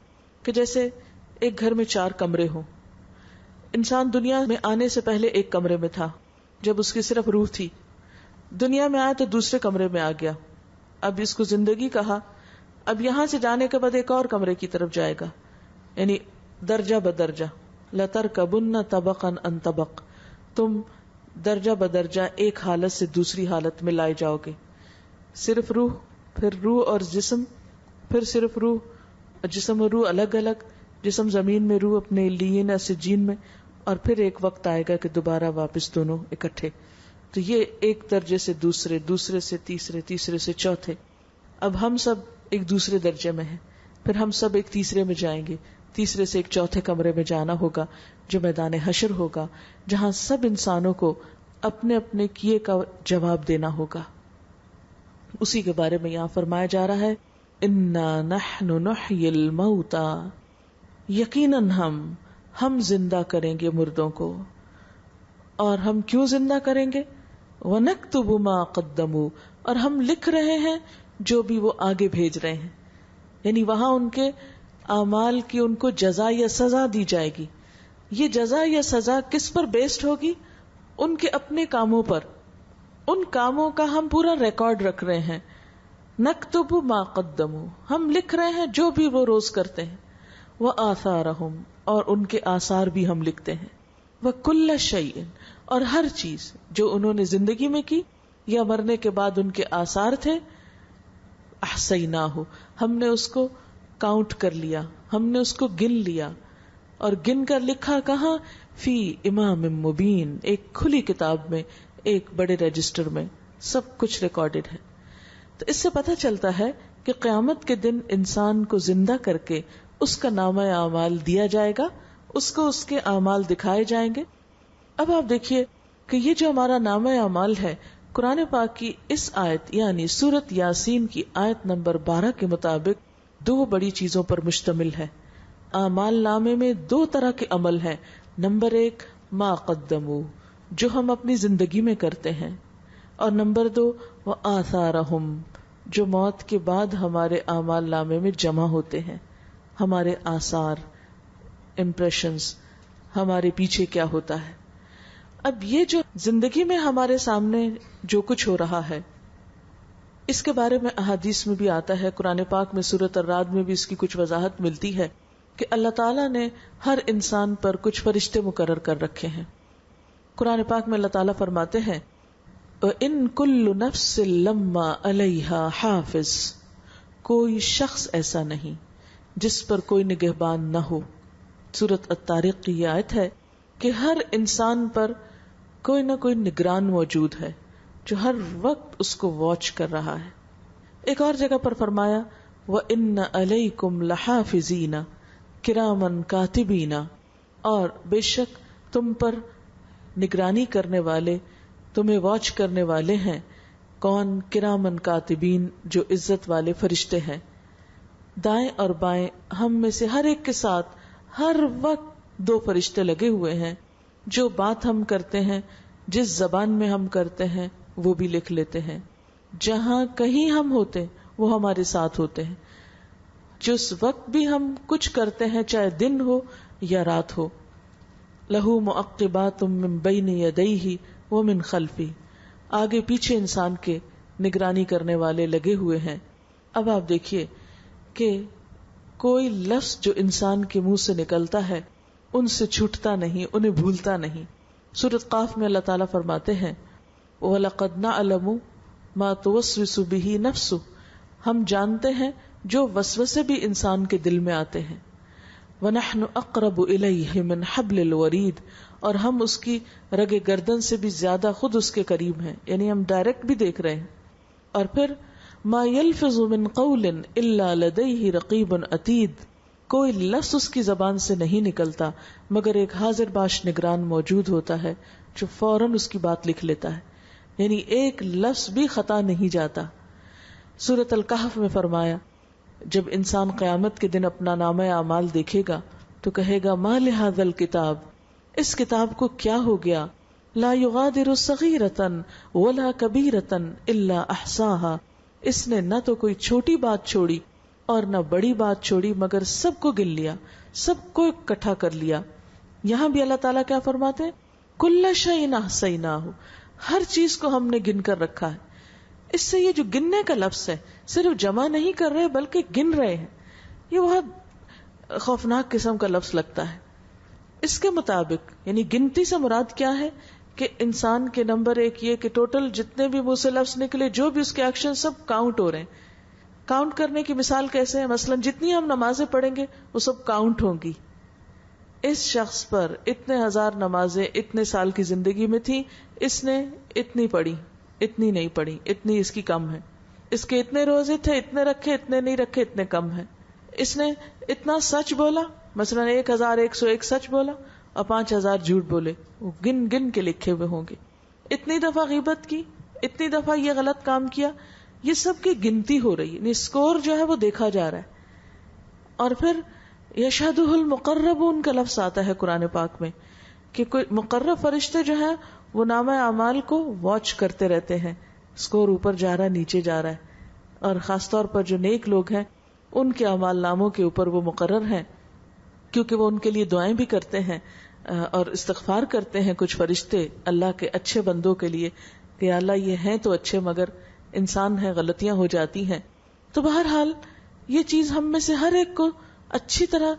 کہ جیسے ایک گھر میں 4 کمرے ہوں. انسان دنیا میں آنے سے پہلے ایک کمرے میں تھا جب اس کی صرف روح تھی. دنیا میں آیا تو دوسرے کمرے میں آ گیا، اب اس کو زندگی کہا. اب یہاں سے جانے کے بعد ایک اور کمرے کی طرف جائے گا، یعنی درجہ بدرجہ. لَتَرْكَبُنَّ طَبَقًا عَنْ طَبَقٍ، تم درجہ بدرجہ ایک حالت سے دوسری حالت میں لائے جاؤ گے. صرف روح، پھر روح اور جسم، پھر صرف روح، جسم اور روح الگ الگ، جسم زمین میں، روح اپنے لین سجین میں، اور پھر ایک وقت آئے گا کہ دوبارہ واپس دونوں اکٹھے. تو یہ ایک درجے سے دوسرے، دوسرے سے تیسرے، تیسرے سے چوتھے. اب ہم سب ایک دوسرے درجے میں ہیں، پھر ہم سب ایک تیسرے میں جائیں گے، تیسرے سے ایک چوتھے کمرے میں جانا ہوگا جو میدان حشر ہوگا، جہاں سب انسانوں کو اپنے اپنے کیے کا جواب دینا ہوگا. اسی کے بارے میں یہاں فرمایا جا رہا ہے اِنَّا نَحْنُ نُحْيِي الْمَوْتَى، یقیناً ہم زندہ کریں گے مردوں کو. اور ہم کیوں زندہ کریں گے؟ وَنَكْتُبُ مَا قَدَّمُوا، اور ہم لکھ رہے ہیں جو بھی وہ آگے بھیج رہے ہیں. یعنی وہاں ان کے اعمال کی ان کو جزا یا سزا دی جائے گی. یہ جزا یا سزا کس پر بیسڈ ہوگی؟ ان کے اپنے کاموں پر. ان کاموں کا ہم پورا ریکارڈ رکھ رہے ہیں. نکتب ما قدموا، ہم لکھ رہے ہیں جو بھی وہ روز کرتے ہیں. وآثارہم، اور ان کے آثار بھی ہم لکھتے ہیں. وکل شیء، اور ہر چیز جو انہوں نے زندگی میں کی یا مرنے کے بعد ان کے آثار تھے. احصیناہ، ہم نے اس کو کاؤنٹ کر لیا، ہم نے اس کو گن لیا. اور گن کر لکھا کہاں؟ فی امام مبین، ایک کھلی کتاب میں، ایک بڑے رجسٹر میں سب کچھ ریکارڈڈ ہے. تو اس سے پتہ چلتا ہے کہ قیامت کے دن انسان کو زندہ کر کے اس کا نامہ اعمال دیا جائے گا، اس کو اس کے اعمال دکھائے جائیں گے. اب آپ دیکھیے کہ یہ جو ہمارا نامہ اعمال ہے، قرآن پاک کی اس آیت یعنی سورۃ یاسین کی آیت نمبر 12 کے مطابق 2 بڑی چیزوں پر مشتمل ہے. اعمال نامے میں 2 طرح کے عمل ہیں. نمبر 1 ما قدموا، جو ہم اپنی زندگی میں کرتے ہیں، اور نمبر 2 وآثارہم، جو موت کے بعد ہمارے اعمال نامے میں جمع ہوتے ہیں. ہمارے آثار، امپریشنز، ہمارے پیچھے کیا ہوتا ہے. اب یہ جو زندگی میں ہمارے سامنے جو کچھ ہو رہا ہے، اس کے بارے میں احادیث میں بھی آتا ہے، قرآن پاک میں سورۃ الرعد میں بھی اس کی کچھ وضاحت ملتی ہے کہ اللہ تعالیٰ نے ہر انسان پر کچھ فرشتے مقرر کر رکھے ہیں. قرآن پاک میں اللہ تعالیٰ فرماتے ہیں وَإِن كُلُّ نَفْسٍ لَمَّا عَلَيْهَا حَافِظٌ، کوئی شخص ایسا نہیں جس پر کوئی نگہبان نہ ہو. سورۃ الطارق کی یہ آیت ہے کہ ہر انسان پر کوئی نہ کوئی نگران موجود ہے جو ہر وقت اس کو واچ کر رہا ہے. ایک اور جگہ پر فرمایا وَإِنَّ عَلَيْكُمْ لَحَافِظِينَ كِرَامًا كَاتِبِينَ، اور بے شک تم پر نگرانی کرنے والے، تمہیں واچ کرنے والے ہیں. کون؟ کرامن کاتبین، جو عزت والے فرشتے ہیں. دائیں اور بائیں ہم میں سے ہر ایک کے ساتھ ہر وقت 2 فرشتے لگے ہوئے ہیں. جو بات ہم کرتے ہیں، جس زبان میں ہم کرتے ہیں، وہ بھی لکھ لیتے ہیں. جہاں کہیں ہم ہوتے وہ ہمارے ساتھ ہوتے ہیں. جس وقت بھی ہم کچھ کرتے ہیں، چاہے دن ہو یا رات ہو. لہو معقبات من بین یدیہ ومن خلفہ، آگے پیچھے انسان کے نگرانی کرنے والے لگے ہوئے ہیں. اب آپ دیکھیے کہ کوئی لفظ جو انسان کے منہ سے نکلتا ہے ان سے چھوٹتا نہیں، انہیں بھولتا نہیں. سورۃ قاف میں اللہ تعالیٰ فرماتے ہیں وَلَقَدْ نَعْلَمُ مَا تُوَسْوِسُ بِهِ نَفْسُهُ، ہم جانتے ہیں جو وسوسے بھی انسان کے دل میں آتے ہیں. وَنَحْنُ أَقْرَبُ إِلَيْهِ مِنْ حَبْلِ الْوَرِيدِ، اور ہم اس کی رگ گردن سے بھی زیادہ خود اس کے قریب ہیں، یعنی ہم ڈائریکٹ بھی دیکھ رہے ہیں. اور پھر مَا يَلْفِظُ مِنْ قَوْلٍ إِلَّا لَدَيْهِ رَقِيبٌ عَتِيدٌ، کوئی لفظ اس کی زبان سے نہیں نکلتا مگر ایک حاضر باش نگران موجود ہوتا ہے جو فوراً اس کی بات لکھ لیتا ہے، یعنی ایک لفظ بھی خطا نہیں جاتا. سورۃ الکہف میں فرمایا جب انسان قیامت کے دن اپنا نامہ اعمال دیکھے گا تو کہے گا ما لہذا الکتاب، اس کتاب کو کیا ہو گیا، لا یغادر صغیرۃ ولا کبیرۃ الا احصاها، اس نے نہ تو کوئی چھوٹی بات چھوڑی اور نہ بڑی بات چھوڑی مگر سب کو گن لیا، سب کو اکٹھا کر لیا. یہاں بھی اللہ تعالیٰ کیا فرماتے ہیں کل شیء احصیناہ، ہر چیز کو ہم نے گن کر رکھا ہے. اس سے یہ جو گننے کا لفظ ہے صرف جمع نہیں کر رہے بلکہ گن رہے ہیں، یہ بہت خوفناک قسم کا لفظ لگتا ہے. اس کے مطابق یعنی گنتی سے مراد کیا ہے کہ انسان کے نمبر ایک یہ کہ ٹوٹل جتنے بھی منہ سے لفظ نکلے، جو بھی اس کے ایکشن، سب کاؤنٹ ہو رہے ہیں. کاؤنٹ کرنے کی مثال کیسے ہے؟ مثلا جتنی ہم نمازیں پڑھیں گے وہ سب کاؤنٹ ہوں گی. اس شخص پر اتنے ہزار نمازیں اتنے سال کی زندگی میں تھی، اس نے اتنی پڑھی، اتنی نہیں پڑھی، اتنی اس کی کم ہے. اس کے اتنے روزے تھے، اتنے رکھے، اتنے نہیں رکھے، اتنے کم ہے. اس نے اتنا سچ بولا، مثلا 1101 سچ بولا اور 5000 جھوٹ بولے، وہ گن گن کے لکھے ہوئے ہوں گے. اتنی دفعہ غیبت کی، اتنی دفعہ یہ غلط کام کیا، یہ سب کی گنتی ہو رہی ہے، اسکور جو ہے وہ دیکھا جا رہا ہے. اور پھر یشہدہ المقربون کا لفظ آتا ہے قرآن پاک میں کہ کوئی مقرب فرشتے جو ہیں وہ نامہ اعمال کو واچ کرتے رہتے ہیں، اسکور اوپر جا رہا ہے، نیچے جا رہا ہے. اور خاص طور پر جو نیک لوگ ہیں ان کے اعمال ناموں کے اوپر وہ مقرر ہیں، کیونکہ وہ ان کے لیے دعائیں بھی کرتے ہیں اور استغفار کرتے ہیں. کچھ فرشتے اللہ کے اچھے بندوں کے لیے کہ اللہ یہ ہیں تو اچھے مگر انسان ہیں، غلطیاں ہو جاتی ہیں. تو بہرحال یہ چیز ہم میں سے ہر ایک کو اچھی طرح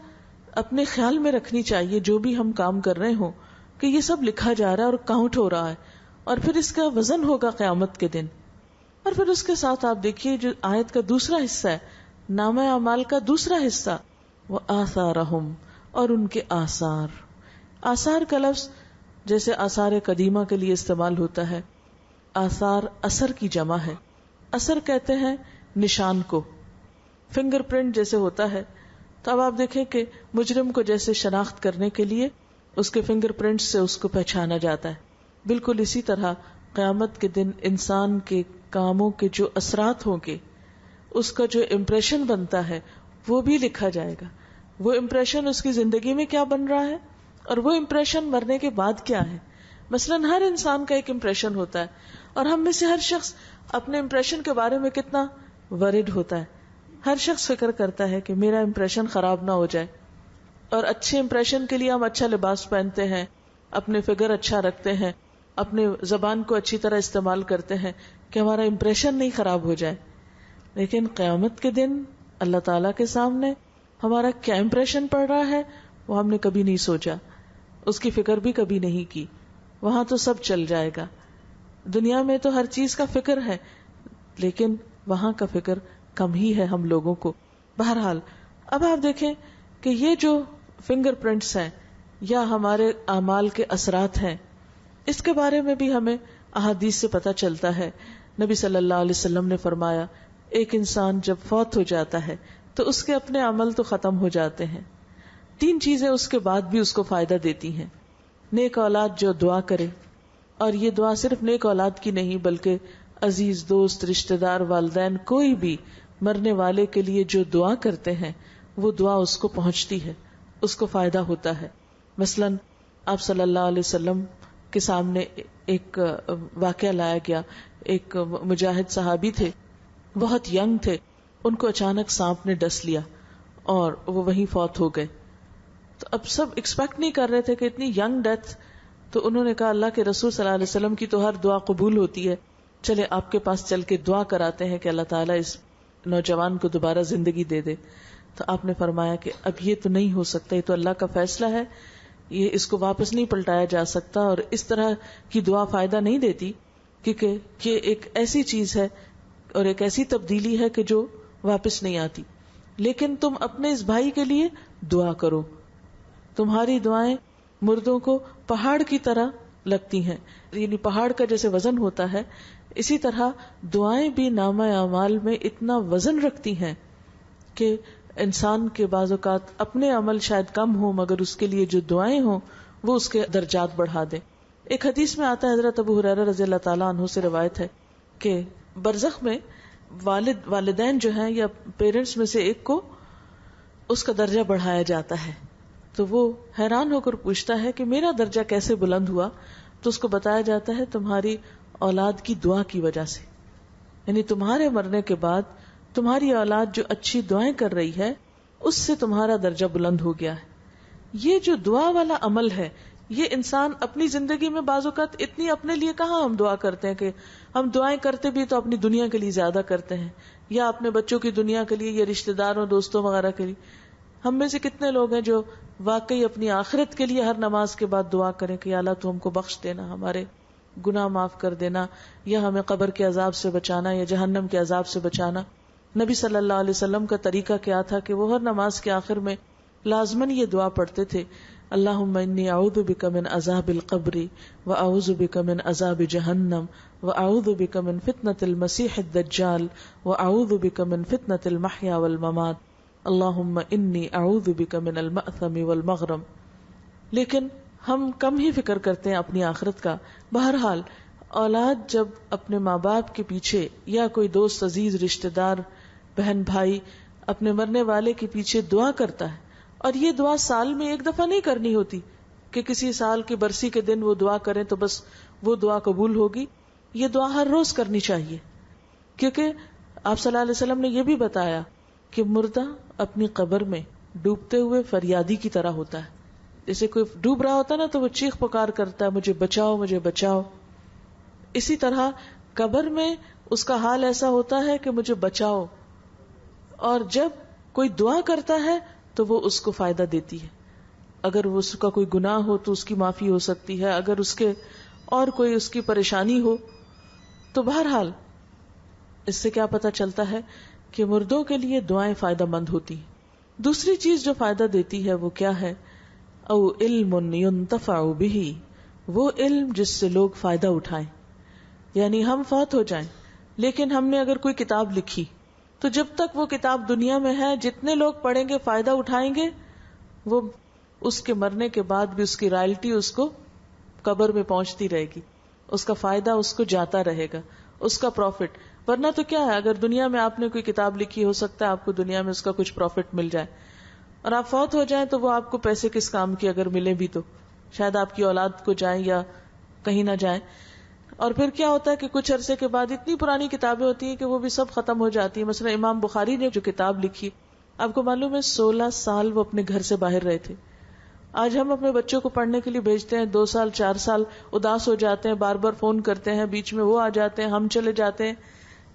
اپنے خیال میں رکھنی چاہیے، جو بھی ہم کام کر رہے ہوں کہ یہ سب لکھا جا رہا ہے اور کاؤنٹ ہو رہا ہے، اور پھر اس کا وزن ہوگا قیامت کے دن. اور پھر اس کے ساتھ آپ دیکھیے جو آیت کا دوسرا حصہ ہے، نامہ اعمال کا دوسرا حصہ، وآثارہم، اور ان کے آثار. آثار کا لفظ جیسے آثار قدیمہ کے لیے استعمال ہوتا ہے، آثار اثر کی جمع ہے. اثر کہتے ہیں نشان کو، فنگر پرنٹ جیسے ہوتا ہے. تو اب آپ دیکھیں کہ مجرم کو جیسے شناخت کرنے کے لیے اس کے فنگر پرنٹ سے اس کو پہچانا جاتا ہے، بالکل اسی طرح قیامت کے دن انسان کے کاموں کے جو اثرات ہوں گے، اس کا جو امپریشن بنتا ہے وہ بھی لکھا جائے گا. وہ امپریشن اس کی زندگی میں کیا بن رہا ہے اور وہ امپریشن مرنے کے بعد کیا ہے. مثلا ہر انسان کا ایک امپریشن ہوتا ہے اور ہم میں سے ہر شخص اپنے امپریشن کے بارے میں کتنا ورڈ ہوتا ہے. ہر شخص فکر کرتا ہے کہ میرا امپریشن خراب نہ ہو جائے، اور اچھے امپریشن کے لیے ہم اچھا لباس پہنتے ہیں، اپنے فگر اچھا رکھتے ہیں، اپنے زبان کو اچھی طرح استعمال کرتے ہیں کہ ہمارا امپریشن نہیں خراب ہو جائے. لیکن قیامت کے دن اللہ تعالیٰ کے سامنے ہمارا کیا امپریشن پڑ رہا ہے وہ ہم نے کبھی نہیں سوچا، اس کی فکر بھی کبھی نہیں کی. وہاں تو سب چل جائے گا. دنیا میں تو ہر چیز کا فکر ہے لیکن وہاں کا فکر کم ہی ہے ہم لوگوں کو. بہرحال اب آپ دیکھیں کہ یہ جو فنگر پرنٹس ہیں یا ہمارے اعمال کے اثرات ہیں، اس کے بارے میں بھی ہمیں احادیث سے پتہ چلتا ہے. نبی صلی اللہ علیہ وسلم نے فرمایا ایک انسان جب فوت ہو جاتا ہے تو اس کے اپنے عمل تو ختم ہو جاتے ہیں, 3 چیزیں اس کے بعد بھی اس کو فائدہ دیتی ہیں. نیک اولاد جو دعا کرے, اور یہ دعا صرف نیک اولاد کی نہیں بلکہ عزیز دوست, رشتہ دار, والدین, کوئی بھی مرنے والے کے لیے جو دعا کرتے ہیں وہ دعا اس کو پہنچتی ہے, اس کو فائدہ ہوتا ہے. مثلاً آپ صلی اللہ علیہ وسلم کے سامنے ایک واقعہ لایا گیا. ایک مجاہد صحابی تھے, بہت ینگ تھے, ان کو اچانک سانپ نے ڈس لیا اور وہ وہیں فوت ہو گئے. تو اب سب ایکسپیکٹ نہیں کر رہے تھے کہ اتنی ینگ ڈیتھ, تو انہوں نے کہا اللہ کے رسول صلی اللہ علیہ وسلم کی تو ہر دعا قبول ہوتی ہے, چلے آپ کے پاس چل کے دعا کراتے ہیں کہ اللہ تعالیٰ اس نوجوان کو دوبارہ زندگی دے دے. تو آپ نے فرمایا کہ اب یہ تو نہیں ہو سکتا, یہ تو اللہ کا فیصلہ ہے, یہ اس کو واپس نہیں پلٹایا جا سکتا, اور اس طرح کی دعا فائدہ نہیں دیتی, کیونکہ یہ ایک ایسی چیز ہے اور ایک ایسی تبدیلی ہے کہ جو واپس نہیں آتی. لیکن تم اپنے اس بھائی کے لیے دعا کرو, تمہاری دعائیں مردوں کو پہاڑ کی طرح لگتی ہیں, یعنی پہاڑ کا جیسے وزن ہوتا ہے اسی طرح دعائیں بھی نامہ اعمال میں اتنا وزن رکھتی ہیں کہ انسان کے بعض اوقات اپنے عمل شاید کم ہوں مگر اس کے لیے جو دعائیں ہوں وہ اس کے درجات بڑھا دیں. ایک حدیث میں آتا ہے, حضرت ابو ہریرہ رضی اللہ تعالیٰ عنہ سے روایت ہے کہ برزخ میں والدین جو ہیں یا پیرنٹس میں سے ایک کو اس کا درجہ بڑھایا جاتا ہے, تو وہ حیران ہو کر پوچھتا ہے کہ میرا درجہ کیسے بلند ہوا, تو اس کو بتایا جاتا ہے تمہاری اولاد کی دعا کی وجہ سے, یعنی تمہارے مرنے کے بعد تمہاری اولاد جو اچھی دعائیں کر رہی ہے اس سے تمہارا درجہ بلند ہو گیا ہے. یہ جو دعا والا عمل ہے یہ انسان اپنی زندگی میں بعض اوقات اتنی اپنے لیے کہاں ہم دعا کرتے ہیں, کہ ہم دعائیں کرتے بھی تو اپنی دنیا کے لیے زیادہ کرتے ہیں یا اپنے بچوں کی دنیا کے لیے یا رشتہ داروں دوستوں وغیرہ کے لیے. ہم میں سے کتنے لوگ ہیں جو واقعی اپنی آخرت کے لیے ہر نماز کے بعد دعا کریں کہ یا اللہ تو ہم کو بخش دینا, ہمارے گناہ معاف کر دینا, یا ہمیں قبر کے عذاب سے بچانا یا جہنم کے عذاب سے بچانا. نبی صلی اللہ علیہ وسلم کا طریقہ کیا تھا کہ وہ ہر نماز کے آخر میں لازماً یہ دعا پڑھتے تھے, اللہم انی اعوذ بک من عذاب القبر واعوذ بک من عذاب جہنم واعوذ بک من فتنة المسیح الدجال واعوذ بک من فتنة المحیا والممات اللہم انی اعوذ بک من المأثم والمغرم. لیکن ہم کم ہی فکر کرتے ہیں اپنی آخرت کا. بہرحال اولاد جب اپنے ماں باپ کے پیچھے یا کوئی دوست عزیز رشتہ دار بہن بھائی اپنے مرنے والے کے پیچھے دعا کرتا ہے, اور یہ دعا سال میں ایک دفعہ نہیں کرنی ہوتی کہ کسی سال کی برسی کے دن وہ دعا کریں تو بس وہ دعا قبول ہوگی. یہ دعا ہر روز کرنی چاہیے, کیونکہ آپ صلی اللہ علیہ وسلم نے یہ بھی بتایا کہ مردہ اپنی قبر میں ڈوبتے ہوئے فریادی کی طرح ہوتا ہے. جیسے کوئی ڈوب رہا ہوتا ہے نا تو وہ چیخ پکار کرتا ہے, مجھے بچاؤ مجھے بچاؤ. اسی طرح قبر میں اس کا حال ایسا ہوتا ہے کہ مجھے بچاؤ, اور جب کوئی دعا کرتا ہے تو وہ اس کو فائدہ دیتی ہے. اگر وہ اس کا کوئی گناہ ہو تو اس کی معافی ہو سکتی ہے, اگر اس کے اور کوئی اس کی پریشانی ہو تو بہرحال اس سے کیا پتہ چلتا ہے کہ مردوں کے لیے دعائیں فائدہ مند ہوتی ہیں. دوسری چیز جو فائدہ دیتی ہے وہ کیا ہے, او علم ينتفع به, وہ علم جس سے لوگ فائدہ اٹھائیں. یعنی ہم فوت ہو جائیں لیکن ہم نے اگر کوئی کتاب لکھی تو جب تک وہ کتاب دنیا میں ہے جتنے لوگ پڑھیں گے فائدہ اٹھائیں گے, وہ اس کے مرنے کے بعد بھی اس کی رائلٹی اس کو قبر میں پہنچتی رہے گی, اس کا فائدہ اس کو جاتا رہے گا, اس کا پروفٹ. ورنہ تو کیا ہے, اگر دنیا میں آپ نے کوئی کتاب لکھی ہو سکتا ہے آپ کو دنیا میں اس کا کچھ پروفٹ مل جائے, اور آپ فوت ہو جائیں تو وہ آپ کو پیسے کس کام کی, اگر ملے بھی تو شاید آپ کی اولاد کو جائیں یا کہیں نہ جائیں. اور پھر کیا ہوتا ہے کہ کچھ عرصے کے بعد اتنی پرانی کتابیں ہوتی ہیں کہ وہ بھی سب ختم ہو جاتی ہیں. مثلا امام بخاری نے جو کتاب لکھی, آپ کو معلوم ہے 16 سال وہ اپنے گھر سے باہر رہے تھے. آج ہم اپنے بچوں کو پڑھنے کے لیے بھیجتے ہیں, 2 سال 4 سال اداس ہو جاتے ہیں, بار بار فون کرتے ہیں, بیچ میں وہ آ جاتے ہیں, ہم چلے جاتے ہیں.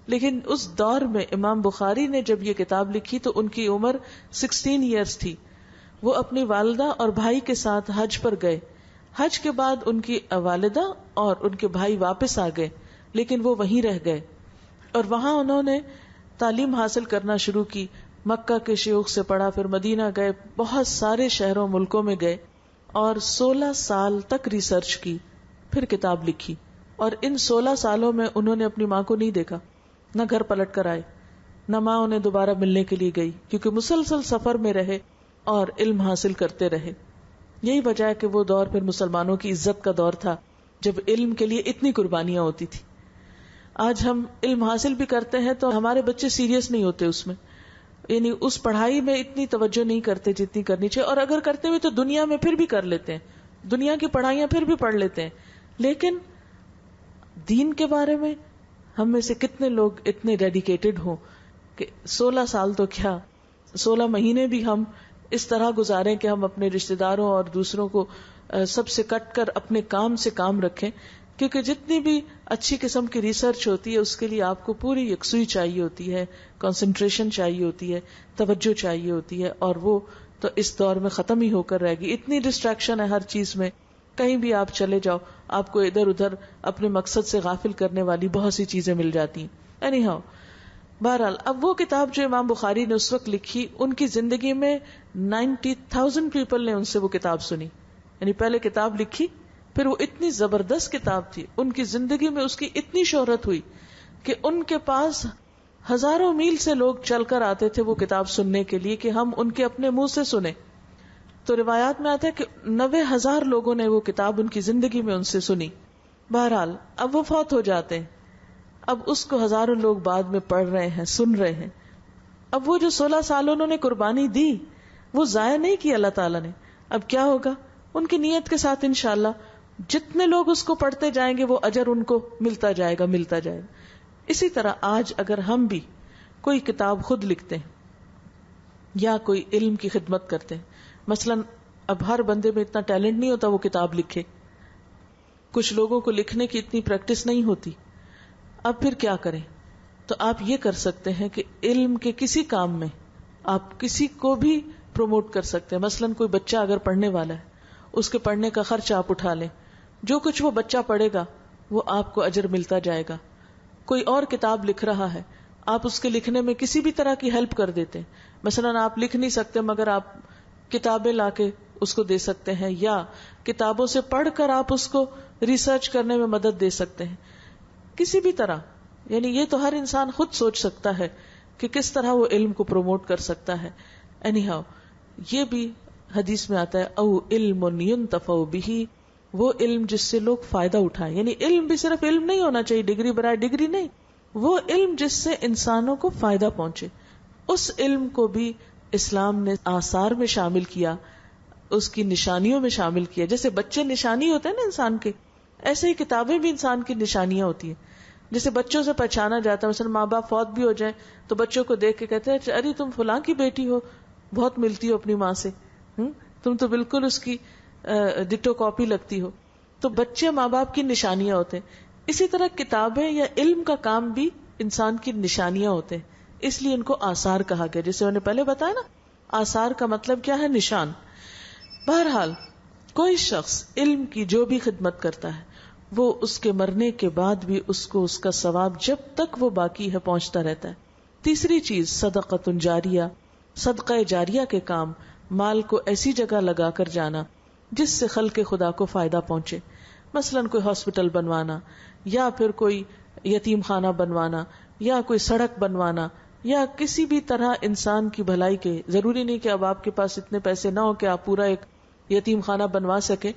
لیکن اس دور میں امام بخاری نے جب یہ کتاب لکھی تو ان کی عمر 16 ایئرز تھی. وہ اپنی والدہ اور بھائی کے ساتھ حج پر گئے. حج کے بعد ان کی والدہ اور ان کے بھائی واپس آ گئے, لیکن وہ وہیں رہ گئے اور وہاں انہوں نے تعلیم حاصل کرنا شروع کی. مکہ کے شیوخ سے پڑھا, پھر مدینہ گئے, بہت سارے شہروں ملکوں میں گئے اور 16 سال تک ریسرچ کی. پھر کتاب لکھی. اور ان 16 سالوں میں انہوں نے اپنی ماں کو نہیں دیکھا، نہ گھر پلٹ کر آئے، نہ ماں انہیں دوبارہ ملنے کے لیے گئی، کیونکہ مسلسل سفر میں رہے اور علم حاصل کرتے رہے. یہی وجہ ہے کہ وہ دور پھر مسلمانوں کی عزت کا دور تھا، جب علم کے لیے اتنی قربانیاں ہوتی تھی. آج ہم علم حاصل بھی کرتے ہیں تو ہمارے بچے سیریس نہیں ہوتے اس میں، یعنی اس پڑھائی میں اتنی توجہ نہیں کرتے جتنی کرنی چاہیے، اور اگر کرتے ہوئے تو دنیا میں پھر بھی کر لیتے ہیں، دنیا کی پڑھائیاں پھر بھی پڑھ لیتے ہیں. لیکن دین کے بارے میں ہم میں سے کتنے لوگ اتنے ڈیڈیکیٹڈ ہوں کہ 16 سال تو کیا 16 مہینے بھی ہم اس طرح گزاریں کہ ہم اپنے رشتہ داروں اور دوسروں کو سب سے کٹ کر اپنے کام سے کام رکھیں. کیونکہ جتنی بھی اچھی قسم کی ریسرچ ہوتی ہے اس کے لیے آپ کو پوری یکسوئی چاہیے ہوتی ہے، کنسنٹریشن چاہیے ہوتی ہے، توجہ چاہیے ہوتی ہے، اور وہ تو اس دور میں ختم ہی ہو کر رہے گی. اتنی ڈسٹریکشن ہے ہر چیز میں، کہیں بھی آپ چلے جاؤ آپ کو ادھر ادھر اپنے مقصد سے غافل کرنے والی بہت سی چیزیں مل جاتی ہیں. اینی ہاؤ، بہرحال اب وہ کتاب جو امام بخاری نے اس وقت لکھی، ان کی زندگی میں 90,000 پیپل نے ان سے وہ کتاب سنی. یعنی پہلے کتاب لکھی، پھر وہ اتنی زبردست کتاب تھی، ان کی زندگی میں اس کی اتنی شہرت ہوئی کہ ان کے پاس ہزاروں میل سے لوگ چل کر آتے تھے وہ کتاب سننے کے لیے کہ ہم ان کے اپنے منہ سے سنیں. تو روایات میں آتا ہے کہ 90,000 لوگوں نے وہ کتاب ان کی زندگی میں ان سے سنی. بہرحال اب وہ فوت ہو جاتے ہیں، اب اس کو ہزاروں لوگ بعد میں پڑھ رہے ہیں، سن رہے ہیں. اب وہ جو 16 سال انہوں نے قربانی دی وہ ضائع نہیں کی اللہ تعالیٰ نے. اب کیا ہوگا؟ ان کی نیت کے ساتھ انشاءاللہ جتنے لوگ اس کو پڑھتے جائیں گے وہ اجر ان کو ملتا جائے گا. اسی طرح آج اگر ہم بھی کوئی کتاب خود لکھتے ہیں یا کوئی علم کی خدمت کرتے ہیں، مثلا اب ہر بندے میں اتنا ٹیلنٹ نہیں ہوتا وہ کتاب لکھے، کچھ لوگوں کو لکھنے کی اتنی پریکٹس نہیں ہوتی. اب پھر کیا کریں؟ تو آپ یہ کر سکتے ہیں کہ علم کے کسی کام میں آپ کسی کو بھی پروموٹ کر سکتے ہیں. مثلا کوئی بچہ اگر پڑھنے والا ہے، اس کے پڑھنے کا خرچ آپ اٹھا لیں، جو کچھ وہ بچہ پڑھے گا وہ آپ کو اجر ملتا جائے گا. کوئی اور کتاب لکھ رہا ہے، آپ اس کے لکھنے میں کسی بھی طرح کی ہیلپ کر دیتے ہیں. مثلا آپ لکھ نہیں سکتے مگر آپ کتابیں لا کے اس کو دے سکتے ہیں، یا کتابوں سے پڑھ کر آپ اس کو ریسرچ کرنے میں مدد دے سکتے ہیں. کسی بھی طرح، یعنی یہ تو ہر انسان خود سوچ سکتا ہے کہ کس طرح وہ علم کو پروموٹ کر سکتا ہے. اینی ہاؤ، یہ بھی حدیث میں آتا ہے او علم ينتفع به، وہ علم جس سے لوگ فائدہ اٹھائیں. یعنی علم بھی صرف علم نہیں ہونا چاہیے، ڈگری برائے ڈگری نہیں، وہ علم جس سے انسانوں کو فائدہ پہنچے. اس علم کو بھی اسلام نے آثار میں شامل کیا، اس کی نشانیوں میں شامل کیا. جیسے بچے نشانی ہوتے ہیں نا انسان کے، ایسے ہی کتابیں بھی انسان کی نشانیاں ہوتی ہیں. جیسے بچوں سے پہچانا جاتا ہے، مثلا ماں باپ فوت بھی ہو جائیں تو بچوں کو دیکھ کے کہتے ہیں ارے تم فلاں کی بیٹی ہو، بہت ملتی ہو اپنی ماں سے، تم تو بالکل اس کی ڈٹو کاپی لگتی ہو. تو بچے ماں باپ کی نشانیاں ہوتے ہیں. اسی طرح کتابیں یا علم کا کام بھی انسان کی نشانیاں ہوتے ہیں، اس لیے ان کو آثار کہا گیا. جیسے انہوں نے پہلے بتایا نا، آثار کا مطلب کیا ہے؟ نشان. بہرحال کوئی شخص علم کی جو بھی خدمت کرتا ہے وہ اس کے مرنے کے بعد بھی اس کو اس کا ثواب جب تک وہ باقی ہے پہنچتا رہتا ہے. تیسری چیز صدقۃ جاریہ، صدقہ جاریہ کے کام، مال کو ایسی جگہ لگا کر جانا جس سے خلق خدا کو فائدہ پہنچے. مثلا کوئی ہاسپٹل بنوانا، یا پھر کوئی یتیم خانہ بنوانا، یا کوئی سڑک بنوانا، یا کسی بھی طرح انسان کی بھلائی کے. ضروری نہیں کہ اب آپ کے پاس اتنے پیسے نہ ہو کہ آپ پورا ایک یتیم خانہ بنوا سکیں،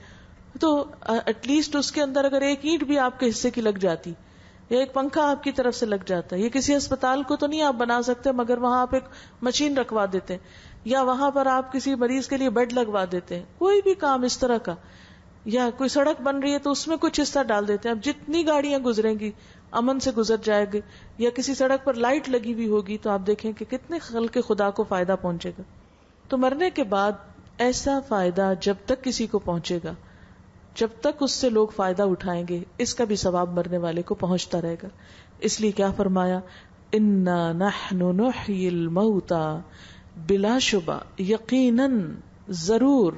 تو ایٹ لیسٹ اس کے اندر اگر ایک اینٹ بھی آپ کے حصے کی لگ جاتی یا ایک پنکھا آپ کی طرف سے لگ جاتا ہے. یہ کسی اسپتال کو تو نہیں آپ بنا سکتے مگر وہاں آپ ایک مشین رکھوا دیتے ہیں، یا وہاں پر آپ کسی مریض کے لیے بیڈ لگوا دیتے ہیں. کوئی بھی کام اس طرح کا، یا کوئی سڑک بن رہی ہے تو اس میں کچھ حصہ ڈال دیتے ہیں. اب جتنی گاڑیاں گزریں گی امن سے گزر جائے گی، یا کسی سڑک پر لائٹ لگی ہوئی ہوگی تو آپ دیکھیں کہ کتنے خلق خدا کو فائدہ پہنچے گا. تو مرنے کے بعد ایسا فائدہ جب تک کسی کو پہنچے گا، جب تک اس سے لوگ فائدہ اٹھائیں گے، اس کا بھی ثواب مرنے والے کو پہنچتا رہے گا. اس لیے کیا فرمایا؟ انا نحن نحیی الموتى، بلا شبہ، یقیناً، ضرور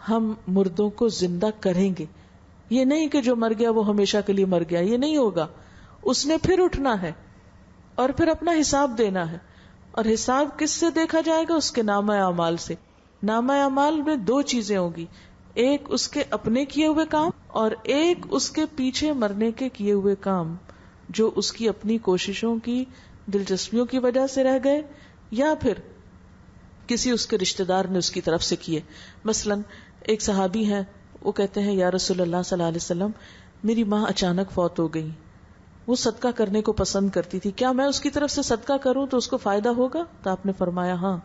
ہم مردوں کو زندہ کریں گے. یہ نہیں کہ جو مر گیا وہ ہمیشہ کے لیے مر گیا، یہ نہیں ہوگا. اس نے پھر اٹھنا ہے اور پھر اپنا حساب دینا ہے. اور حساب کس سے دیکھا جائے گا؟ اس کے نامہ اعمال سے. نامہ اعمال میں دو چیزیں ہوں گی، ایک اس کے اپنے کیے ہوئے کام اور ایک اس کے پیچھے مرنے کے کیے ہوئے کام جو اس کی اپنی کوششوں کی دلچسپیوں کی وجہ سے رہ گئے یا پھر کسی اس کے رشتہ دار نے اس کی طرف سے کیے. مثلا ایک صحابی ہیں, وہ کہتے ہیں یا رسول اللہ صلی اللہ علیہ وسلم میری ماں اچانک فوت ہو گئی, وہ صدقہ کرنے کو پسند کرتی تھی, کیا میں اس کی طرف سے صدقہ کروں تو اس کو فائدہ ہوگا؟ تو آپ نے فرمایا ہاں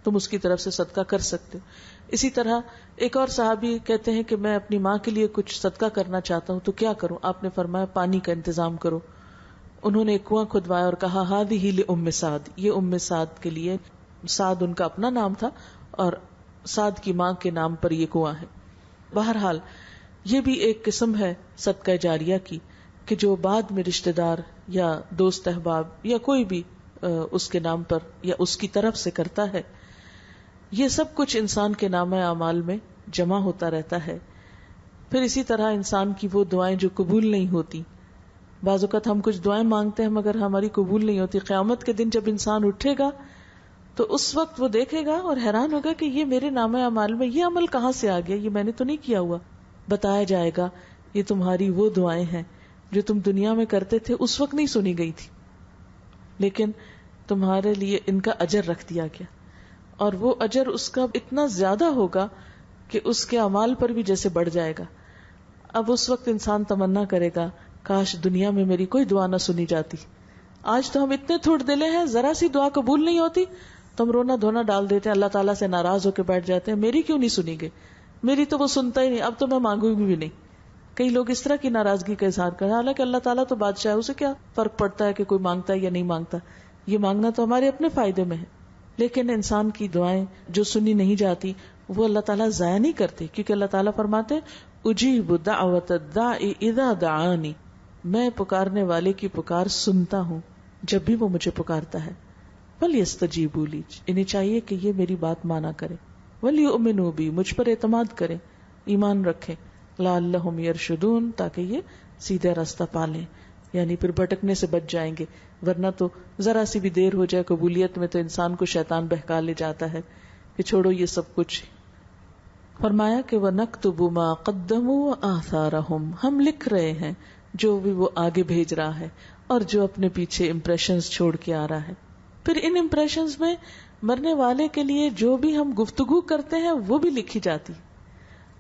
تم اس کی طرف سے صدقہ کر سکتے ہو. اسی طرح ایک اور صحابی کہتے ہیں کہ میں اپنی ماں کے لیے کچھ صدقہ کرنا چاہتا ہوں تو کیا کروں؟ آپ نے فرمایا پانی کا انتظام کرو. انہوں نے ایک کنواں کھدوایا اور کہا ہادی لأم سعد, یہ ام سعد کے لیے, سعد ان کا اپنا نام تھا اور سعد کی ماں کے نام پر یہ کنواں ہے. بہرحال یہ بھی ایک قسم ہے صدقہ جاریہ کی کہ جو بعد میں رشتہ دار یا دوست احباب یا کوئی بھی اس کے نام پر یا اس کی طرف سے کرتا ہے. یہ سب کچھ انسان کے نامہ اعمال میں جمع ہوتا رہتا ہے. پھر اسی طرح انسان کی وہ دعائیں جو قبول نہیں ہوتی, بعض اوقات ہم کچھ دعائیں مانگتے ہیں مگر ہماری قبول نہیں ہوتی. قیامت کے دن جب انسان اٹھے گا تو اس وقت وہ دیکھے گا اور حیران ہوگا کہ یہ میرے نامہ اعمال میں یہ عمل کہاں سے آ گیا, یہ میں نے تو نہیں کیا ہوا. بتایا جائے گا یہ تمہاری وہ دعائیں ہیں جو تم دنیا میں کرتے تھے, اس وقت نہیں سنی گئی تھی لیکن تمہارے لیے ان کا اجر رکھ دیا گیا, اور وہ اجر اس کا اتنا زیادہ ہوگا کہ اس کے اعمال پر بھی جیسے بڑھ جائے گا. اب اس وقت انسان تمنا کرے گا کاش دنیا میں میری کوئی دعا نہ سنی جاتی. آج تو ہم اتنے تھوڑ دلے ہیں, ذرا سی دعا قبول نہیں ہوتی تو ہم رونا دھونا ڈال دیتے ہیں, اللہ تعالیٰ سے ناراض ہو کے بیٹھ جاتے ہیں, میری کیوں نہیں سنی گئی, میری تو وہ سنتا ہی نہیں, اب تو میں مانگوں گی بھی نہیں. کئی لوگ اس طرح کی ناراضگی کا اظہار کریں, حالانکہ اللہ تعالیٰ تو بادشاہ ہے, اسے کیا فرق پڑتا ہے کہ کوئی مانگتا ہے یا نہیں مانگتا. یہ مانگنا تو ہمارے اپنے فائدے میں ہے, لیکن انسان کی دعائیں جو سنی نہیں جاتی وہ اللہ تعالیٰ ضائع نہیں کرتے, کیونکہ اللہ تعالیٰ فرماتے اجیب دعوت الداعی اذا دعانی, میں پکارنے والے کی پکار سنتا ہوں جب بھی وہ مجھے پکارتا ہے. فلیستجیبوا لی, انہیں چاہیے کہ یہ میری بات مانا کرے. ولیؤمنوا بی, مجھ پر اعتماد کریں, ایمان رکھیں. لعلہم یرشدون, تاکہ یہ سیدھا راستہ پالیں, یعنی پھر بھٹکنے سے بچ جائیں گے. ورنہ تو ذرا سی بھی دیر ہو جائے قبولیت میں تو انسان کو شیطان بہکا لے جاتا ہے کہ چھوڑو یہ سب کچھ. فرمایا کہ وَنَكْتُبُ مَا قَدَّمُوا وَآثَارَهُمْ, ہم لکھ رہے ہیں جو بھی وہ آگے بھیج رہا ہے اور جو اپنے پیچھے امپریشنز چھوڑ کے آ رہا ہے. پھر ان امپریشنز میں مرنے والے کے لیے جو بھی ہم گفتگو کرتے ہیں وہ بھی لکھی جاتی.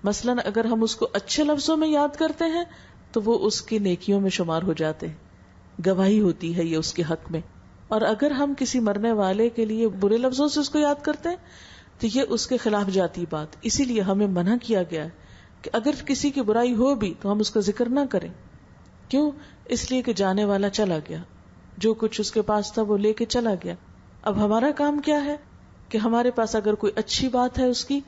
مثلا اگر ہم اس کو اچھے لفظوں میں یاد کرتے ہیں تو وہ اس کی نیکیوں میں شمار ہو جاتے ہیں, گواہی ہوتی ہے یہ اس کے حق میں. اور اگر ہم کسی مرنے والے کے لیے برے لفظوں سے اس کو یاد کرتے ہیں تو یہ اس کے خلاف جاتی بات. اسی لیے ہمیں منع کیا گیا ہے کہ اگر کسی کی برائی ہو بھی تو ہم اس کا ذکر نہ کریں. کیوں؟ اس لیے کہ جانے والا چلا گیا, جو کچھ اس کے پاس تھا وہ لے کے چلا گیا. اب ہمارا کام کیا ہے کہ ہمارے پاس اگر کوئی اچھی بات ہے اس کی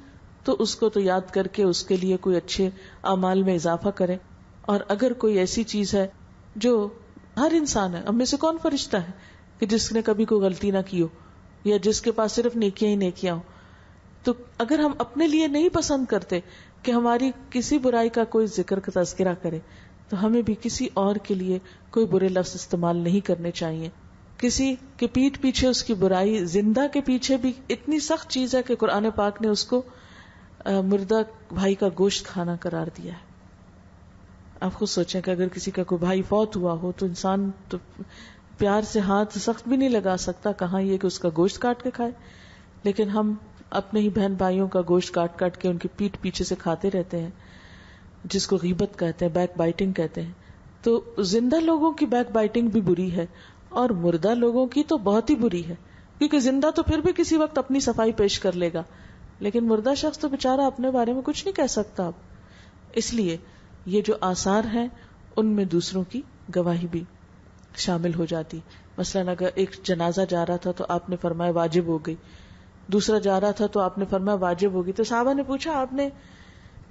تو اس کو تو یاد کر کے اس کے لیے کوئی اچھے اعمال میں اضافہ کریں. اور اگر کوئی ایسی چیز ہے جو ہر انسان ہے, ہم میں سے کون فرشتہ ہے کہ جس نے کبھی کوئی غلطی نہ کی ہو یا جس کے پاس صرف نیکیاں ہی نیکیاں ہوں, تو اگر ہم اپنے لیے نہیں پسند کرتے کہ ہماری کسی برائی کا کوئی ذکر کا تذکرہ کرے تو ہمیں بھی کسی اور کے لیے کوئی برے لفظ استعمال نہیں کرنے چاہیے. کسی کے پیٹھ پیچھے اس کی برائی, زندہ کے پیچھے بھی اتنی سخت چیز ہے کہ قرآن پاک نے اس کو مردہ بھائی کا گوشت کھانا قرار دیا ہے. آپ خود سوچیں کہ اگر کسی کا کوئی بھائی فوت ہوا ہو تو انسان تو پیار سے ہاتھ سخت بھی نہیں لگا سکتا, کہاں یہ کہ اس کا گوشت کاٹ کے کھائے. لیکن ہم اپنے ہی بہن بھائیوں کا گوشت کاٹ کاٹ کے ان کی پیٹھ پیچھے سے کھاتے رہتے ہیں, جس کو غیبت کہتے ہیں, بیک بائٹنگ کہتے ہیں. تو زندہ لوگوں کی بیک بائٹنگ بھی بری ہے اور مردہ لوگوں کی تو بہت ہی بری ہے, کیونکہ زندہ تو پھر بھی کسی وقت اپنی صفائی پیش کر لے گا, لیکن مردہ شخص تو بےچارا اپنے بارے میں کچھ نہیں کہہ سکتا. اب اس لیے یہ جو آثار ہیں ان میں دوسروں کی گواہی بھی شامل ہو جاتی. مثلا اگر ایک جنازہ جا رہا تھا تو آپ نے فرمایا واجب ہو گئی, دوسرا جا رہا تھا تو آپ نے فرمایا واجب ہوگی. تو صحابہ نے پوچھا آپ نے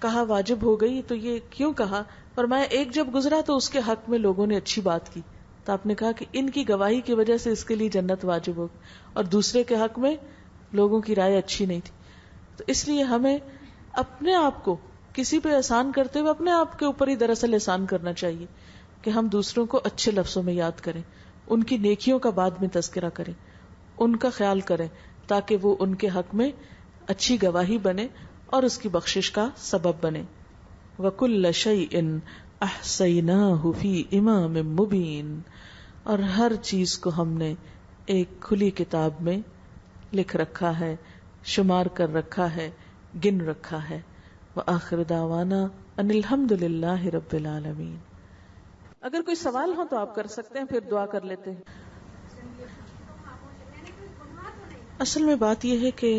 کہا واجب ہو گئی تو یہ کیوں کہا؟ فرمایا ایک جب گزرا تو اس کے حق میں لوگوں نے اچھی بات کی تو آپ نے کہا کہ ان کی گواہی کی وجہ سے اس کے لیے جنت واجب ہوگی, اور دوسرے کے حق میں لوگوں کی رائے اچھی نہیں تھی. تو اس لیے ہمیں اپنے آپ کو کسی پہ احسان کرتے ہوئے اپنے آپ کے اوپر ہی دراصل احسان کرنا چاہیے کہ ہم دوسروں کو اچھے لفظوں میں یاد کریں, ان کی نیکیوں کا بعد میں تذکرہ کریں, ان کا خیال کریں تاکہ وہ ان کے حق میں اچھی گواہی بنے اور اس کی بخشش کا سبب بنے. وَكُلَّ شَيْءٍ أَحْصَيْنَاهُ فِي إِمَامٍ مُبِينٍ، اور ہر چیز کو ہم نے ایک کھلی کتاب میں لکھ رکھا ہے، شمار کر رکھا ہے، گن رکھا ہے. وآخر دعوانا ان الحمد للہ رب العالمین. اگر کوئی سوال ہو تو آپ کر سکتے ہیں، پھر دعا کر لیتے ہیں. اصل میں بات یہ ہے کہ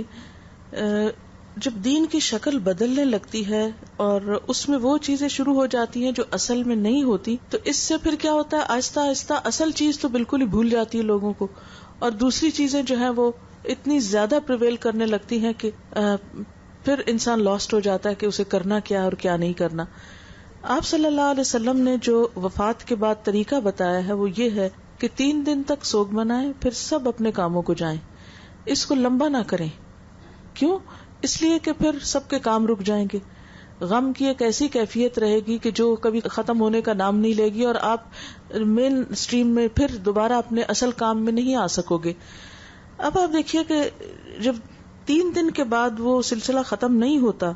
جب دین کی شکل بدلنے لگتی ہے اور اس میں وہ چیزیں شروع ہو جاتی ہیں جو اصل میں نہیں ہوتی، تو اس سے پھر کیا ہوتا ہے، آہستہ آہستہ اصل چیز تو بالکل ہی بھول جاتی ہے لوگوں کو، اور دوسری چیزیں جو ہیں وہ اتنی زیادہ پریویل کرنے لگتی ہیں کہ پھر انسان لاسٹ ہو جاتا ہے کہ اسے کرنا کیا اور کیا نہیں کرنا. آپ صلی اللہ علیہ وسلم نے جو وفات کے بعد طریقہ بتایا ہے وہ یہ ہے کہ 3 دن تک سوگ منائیں، پھر سب اپنے کاموں کو جائیں. اس کو لمبا نہ کریں. کیوں؟ اس لیے کہ پھر سب کے کام رک جائیں گے. غم کی ایک ایسی کیفیت رہے گی کہ جو کبھی ختم ہونے کا نام نہیں لے گی، اور آپ مین سٹریم میں پھر دوبارہ اپنے اصل کام میں نہیں آ سکو گے. اب آپ دیکھیے کہ جب 3 دن کے بعد وہ سلسلہ ختم نہیں ہوتا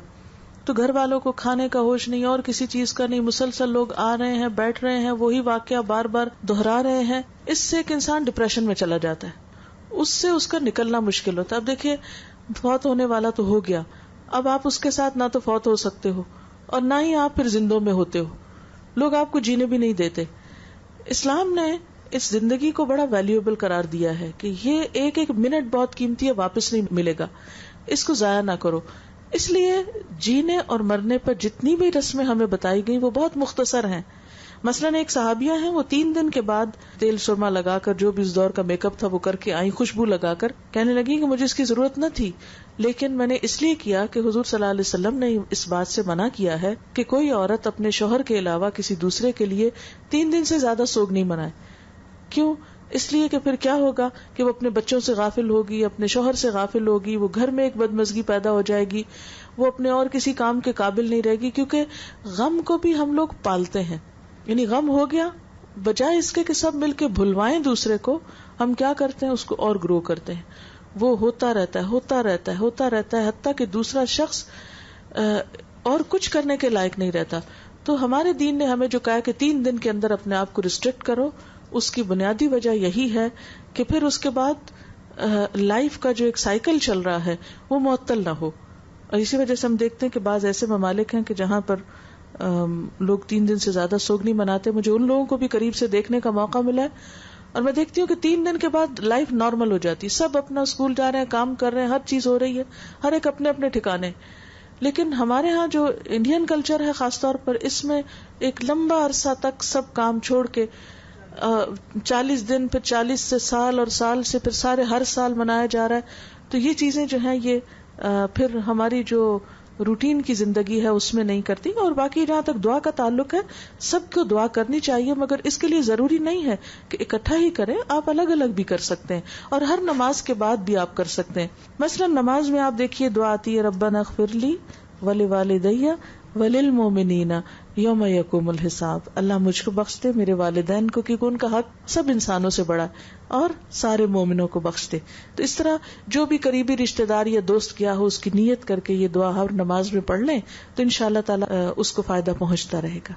تو گھر والوں کو کھانے کا ہوش نہیں اور کسی چیز کا نہیں، مسلسل لوگ آ رہے ہیں، بیٹھ رہے ہیں، وہی واقعہ بار بار دہرا رہے ہیں. اس سے ایک انسان ڈپریشن میں چلا جاتا ہے، اس سے اس کا نکلنا مشکل ہوتا ہے. اب دیکھیے فوت ہونے والا تو ہو گیا، اب آپ اس کے ساتھ نہ تو فوت ہو سکتے ہو اور نہ ہی آپ پھر زندوں میں ہوتے ہو. لوگ آپ کو جینے بھی نہیں دیتے. اسلام نے اس زندگی کو بڑا ویلیوبل قرار دیا ہے کہ یہ ایک ایک منٹ بہت قیمتی ہے، واپس نہیں ملے گا، اس کو ضائع نہ کرو. اس لیے جینے اور مرنے پر جتنی بھی رسمیں ہمیں بتائی گئی وہ بہت مختصر ہیں. مثلاً ایک صحابیہ ہیں، وہ 3 دن کے بعد تیل سرما لگا کر جو بھی اس دور کا میک اپ تھا وہ کر کے آئی، خوشبو لگا کر، کہنے لگی کہ مجھے اس کی ضرورت نہ تھی، لیکن میں نے اس لیے کیا کہ حضور صلی اللہ علیہ وسلم نے اس بات سے منع کیا ہے کہ کوئی عورت اپنے شوہر کے علاوہ کسی دوسرے کے لیے 3 دن سے زیادہ سوگ نہیں منائے. کیوں؟ اس لیے کہ پھر کیا ہوگا کہ وہ اپنے بچوں سے غافل ہوگی، اپنے شوہر سے غافل ہوگی، وہ گھر میں ایک بدمزگی پیدا ہو جائے گی، وہ اپنے اور کسی کام کے قابل نہیں رہے گی. کیونکہ غم کو بھی ہم لوگ پالتے ہیں، یعنی غم ہو گیا، بجائے اس کے کہ سب مل کے بھلوائیں دوسرے کو، ہم کیا کرتے ہیں، اس کو اور گرو کرتے ہیں. وہ ہوتا رہتا ہے حتیٰ کہ دوسرا شخص اور کچھ کرنے کے لائق نہیں رہتا. تو ہمارے دین نے ہمیں جو کہا کہ 3 دن کے اندر اپنے آپ کو ریسٹرکٹ کرو، اس کی بنیادی وجہ یہی ہے کہ پھر اس کے بعد لائف کا جو ایک سائیکل چل رہا ہے وہ معطل نہ ہو. اور اسی وجہ سے ہم دیکھتے ہیں کہ بعض ایسے ممالک ہیں کہ جہاں پر لوگ 3 دن سے زیادہ سوگ نہیں مناتے. مجھے ان لوگوں کو بھی قریب سے دیکھنے کا موقع ملا ہے اور میں دیکھتی ہوں کہ 3 دن کے بعد لائف نارمل ہو جاتی، سب اپنا اسکول جا رہے ہیں، کام کر رہے ہیں، ہر چیز ہو رہی ہے، ہر ایک اپنے اپنے ٹھکانے. لیکن ہمارے ہاں جو انڈین کلچر ہے خاص طور پر، اس میں ایک لمبا عرصہ تک سب کام چھوڑ کے 40 دن، پھر 40 سے سال، اور سال سے پھر سارے ہر سال منایا جا رہا ہے. تو یہ چیزیں جو ہیں یہ پھر ہماری جو روٹین کی زندگی ہے اس میں نہیں کرتی. اور باقی جہاں تک دعا کا تعلق ہے، سب کو دعا کرنی چاہیے، مگر اس کے لیے ضروری نہیں ہے کہ اکٹھا ہی کریں، آپ الگ الگ بھی کر سکتے ہیں اور ہر نماز کے بعد بھی آپ کر سکتے ہیں. مثلا نماز میں آپ دیکھیے دعا آتی ہے ربنا اغفر لی ولوالدی وللمؤمنین یوم یقوم الحساب. اللہ مجھ کو بخش دے، میرے والدین کو، کیونکہ ان کا حق سب انسانوں سے بڑا ہے، اور سارے مومنوں کو بخش دے. تو اس طرح جو بھی قریبی رشتہ دار یا دوست کیا ہو، اس کی نیت کر کے یہ دعا ہر نماز میں پڑھ لیں تو انشاءاللہ تعالی اس کو فائدہ پہنچتا رہے گا.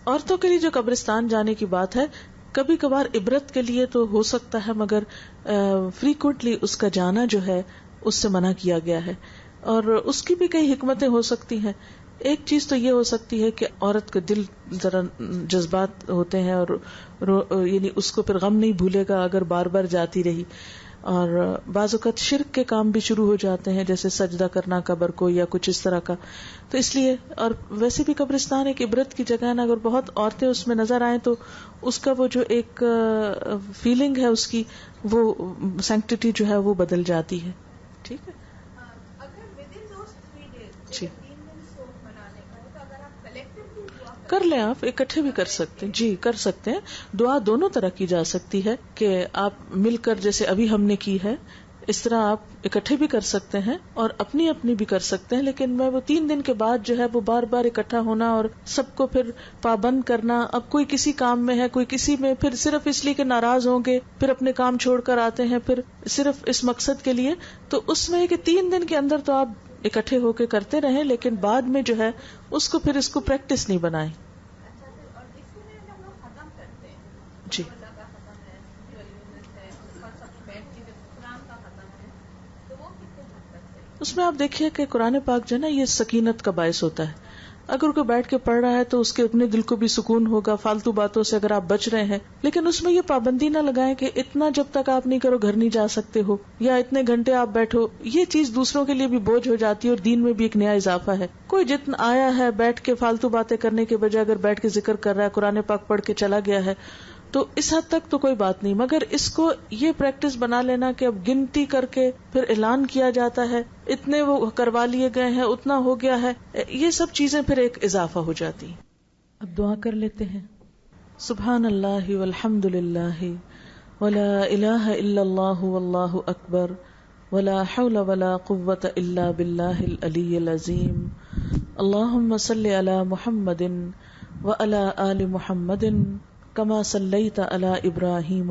عورتوں کے لیے جو قبرستان جانے کی بات ہے، کبھی کبھار عبرت کے لیے تو ہو سکتا ہے، مگر فریکوینٹلی اس کا جانا جو ہے اس سے منع کیا گیا ہے. اور اس کی بھی کئی حکمتیں ہو سکتی ہیں. ایک چیز تو یہ ہو سکتی ہے کہ عورت کے دل ذرا جذبات ہوتے ہیں، اور یعنی اس کو پھر غم نہیں بھولے گا اگر بار بار جاتی رہی. اور بعض اوقات شرک کے کام بھی شروع ہو جاتے ہیں، جیسے سجدہ کرنا قبر کو یا کچھ اس طرح کا. تو اس لیے، اور ویسے بھی قبرستان ایک عبرت کی جگہ ہے نا، اگر بہت عورتیں اس میں نظر آئیں تو اس کا وہ جو ایک فیلنگ ہے اس کی، وہ سینکٹیٹی جو ہے وہ بدل جاتی ہے. ٹھیک ہے، جی کر لیں، آپ اکٹھے بھی کر سکتے ہیں. جی کر سکتے ہیں. دعا دونوں طرح کی جا سکتی ہے کہ آپ مل کر، جیسے ابھی ہم نے کی ہے، اس طرح آپ اکٹھے بھی کر سکتے ہیں اور اپنی اپنی بھی کر سکتے ہیں. لیکن میں وہ 3 دن کے بعد جو ہے وہ بار بار اکٹھا ہونا اور سب کو پھر پابند کرنا، اب کوئی کسی کام میں ہے، کوئی کسی میں، پھر صرف اس لیے کہ ناراض ہوں گے پھر اپنے کام چھوڑ کر آتے ہیں، پھر صرف اس مقصد کے لیے. تو اس میں کہ 3 دن کے اندر تو آپ اکٹھے ہو کے کرتے رہیں، لیکن بعد میں جو ہے اس کو پھر اس کو پریکٹس نہیں بنائیں. جی اس میں آپ دیکھیے کہ قرآن پاک جو ہے نا یہ سکینت کا باعث ہوتا ہے. اگر کوئی بیٹھ کے پڑھ رہا ہے تو اس کے اپنے دل کو بھی سکون ہوگا، فالتو باتوں سے اگر آپ بچ رہے ہیں. لیکن اس میں یہ پابندی نہ لگائیں کہ اتنا جب تک آپ نہیں کرو گھر نہیں جا سکتے ہو، یا اتنے گھنٹے آپ بیٹھو. یہ چیز دوسروں کے لیے بھی بوجھ ہو جاتی ہے اور دین میں بھی ایک نیا اضافہ ہے. کوئی جتنا آیا ہے بیٹھ کے فالتو باتیں کرنے کے بجائے اگر بیٹھ کے ذکر کر رہا ہے، قرآن پاک پڑھ کے چلا گیا ہے، تو اس حد تک تو کوئی بات نہیں. مگر اس کو یہ پریکٹس بنا لینا کہ اب گنتی کر کے پھر اعلان کیا جاتا ہے اتنے وہ کروا لیے گئے ہیں، اتنا ہو گیا ہے، یہ سب چیزیں پھر ایک اضافہ ہو جاتی. اب دعا کر لیتے ہیں. سبحان اللہ والحمد للہ ولا الہ الا اللہ واللہ اکبر ولا حول ولا قوة الا باللہ العلی العظیم. اللہم صل علی محمد وعلی آل محمد کما صلیت علی ابراہیم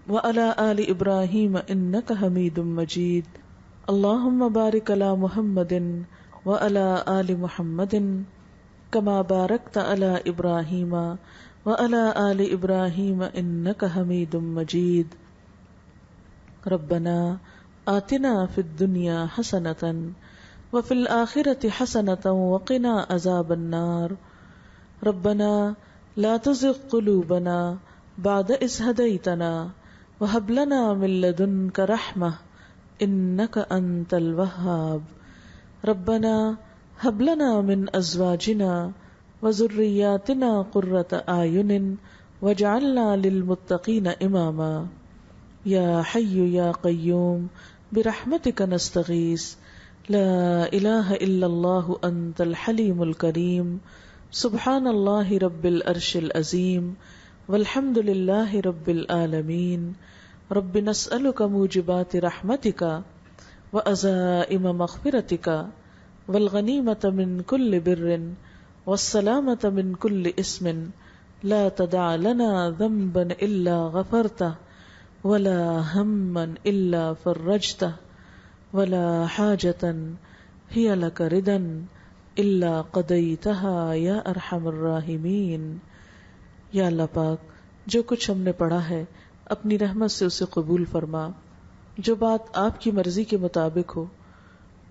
وعلی آل ابراہیم انک حمید مجید. اللہم بارک علی محمد وعلی آل محمد کما بارکت علی ابراہیم وعلی آل ابراہیم انک حمید مجید. ربنا آتنا فی الدنیا حسنۃ وفی الآخرۃ حسنۃ وقنا عذاب النار. ربنا لا تزغ قلوبنا بعد إذ هديتنا وهب لنا من لدنك رحمة إنك أنت الوهاب. ربنا هب لنا من أزواجنا وذرياتنا قرة أعين واجعلنا للمتقين إماما. يا حي يا قيوم برحمتك نستغيث لا إله إلا الله أنت الحليم الكريم. سبحان اللہ رب العرش العظیم والحمد للہ رب العالمین. رب نسألک موجبات رحمتک وعزائم مغفرتک والغنیمۃ من کل بر والسلامۃ من کل اسم لا تدع لنا ذنبا الا غفرتہ ولا ہما الا فرجتہ ولا حاجۃ ہی لک ردا الا قضیتها یا ارحم الراحمین. یا اللہ پاک جو کچھ ہم نے پڑھا ہے اپنی رحمت سے اسے قبول فرما. جو بات آپ کی مرضی کے مطابق ہو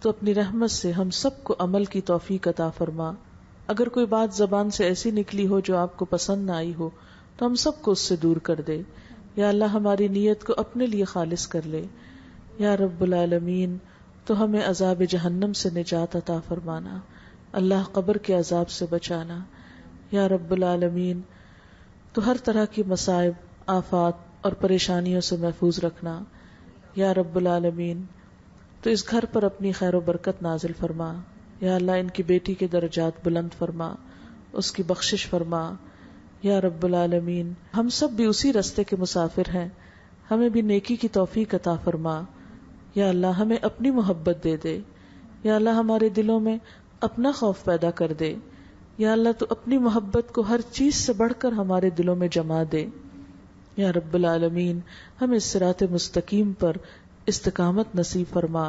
تو اپنی رحمت سے ہم سب کو عمل کی توفیق عطا فرما. اگر کوئی بات زبان سے ایسی نکلی ہو جو آپ کو پسند نہ آئی ہو تو ہم سب کو اس سے دور کر دے. یا اللہ ہماری نیت کو اپنے لیے خالص کر لے. یا رب العالمین تو ہمیں عذاب جہنم سے نجات عطا فرمانا. اللہ قبر کے عذاب سے بچانا. یا رب العالمین تو ہر طرح کی مصائب، آفات اور پریشانیوں سے محفوظ رکھنا. یا رب العالمین تو اس گھر پر اپنی خیر و برکت نازل فرما. یا اللہ ان کی بیٹی کے درجات بلند فرما، اس کی بخشش فرما. یا رب العالمین ہم سب بھی اسی رستے کے مسافر ہیں، ہمیں بھی نیکی کی توفیق عطا فرما. یا اللہ ہمیں اپنی محبت دے دے. یا اللہ ہمارے دلوں میں اپنا خوف پیدا کر دے. یا اللہ تو اپنی محبت کو ہر چیز سے بڑھ کر ہمارے دلوں میں جما دے. یا رب العالمین ہمیں صراط مستقیم پر استقامت نصیب فرما.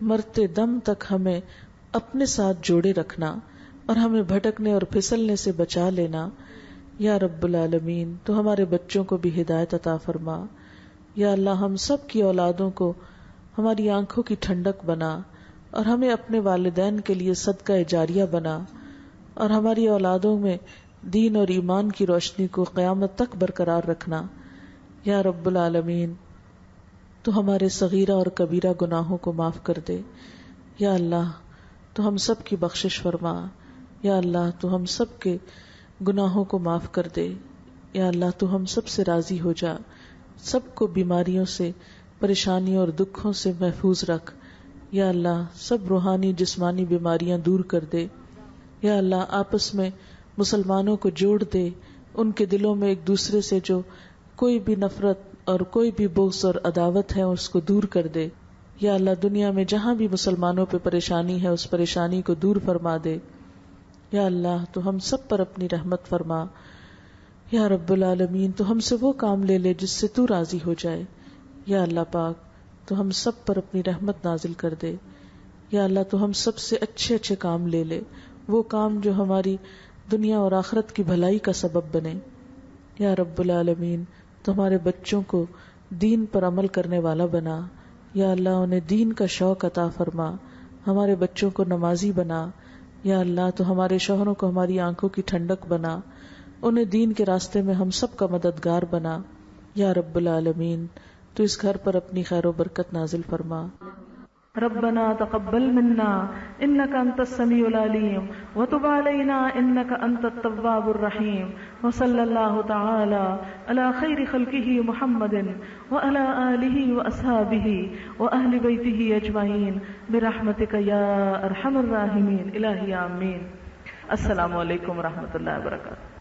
مرتے دم تک ہمیں اپنے ساتھ جوڑے رکھنا اور ہمیں بھٹکنے اور پھسلنے سے بچا لینا. یا رب العالمین تو ہمارے بچوں کو بھی ہدایت عطا فرما. یا اللہ ہم سب کی اولادوں کو ہماری آنکھوں کی ٹھنڈک بنا اور ہمیں اپنے والدین کے لیے صدقہ جاریہ بنا، اور ہماری اولادوں میں دین اور ایمان کی روشنی کو قیامت تک برقرار رکھنا. یا رب العالمین تو ہمارے صغیرہ اور کبیرہ گناہوں کو معاف کر دے. یا اللہ تو ہم سب کی بخشش فرما. یا اللہ تو ہم سب کے گناہوں کو معاف کر دے. یا اللہ تو ہم سب سے راضی ہو جا. سب کو بیماریوں سے، پریشانیوں اور دکھوں سے محفوظ رکھ. یا اللہ سب روحانی جسمانی بیماریاں دور کر دے. یا اللہ آپس میں مسلمانوں کو جوڑ دے. ان کے دلوں میں ایک دوسرے سے جو کوئی بھی نفرت اور کوئی بھی بغض اور عداوت ہے اس کو دور کر دے. یا اللہ دنیا میں جہاں بھی مسلمانوں پہ پریشانی ہے اس پریشانی کو دور فرما دے. یا اللہ تو ہم سب پر اپنی رحمت فرما. یا رب العالمین تو ہم سے وہ کام لے لے جس سے تو راضی ہو جائے. یا اللہ پاک تو ہم سب پر اپنی رحمت نازل کر دے. یا اللہ تو ہم سب سے اچھے اچھے کام لے لے، وہ کام جو ہماری دنیا اور آخرت کی بھلائی کا سبب بنے. یا رب العالمین تو ہمارے بچوں کو دین پر عمل کرنے والا بنا. یا اللہ انہیں دین کا شوق عطا فرما، ہمارے بچوں کو نمازی بنا. یا اللہ تو ہمارے شوہروں کو ہماری آنکھوں کی ٹھنڈک بنا، انہیں دین کے راستے میں ہم سب کا مددگار بنا. یا رب العالمین تو اس گھر پر اپنی خیر و برکت نازل فرما. ربنا تقبل منا انك انت السميع العليم وتب علينا انك انت التواب الرحيم وصلى الله تعالى على خير خلقه محمد وعلى آله واصحابه واهل بيته اجمعين برحمتك يا ارحم الراحمين. الہی آمین. السلام علیکم ورحمۃ اللہ وبرکاتہ.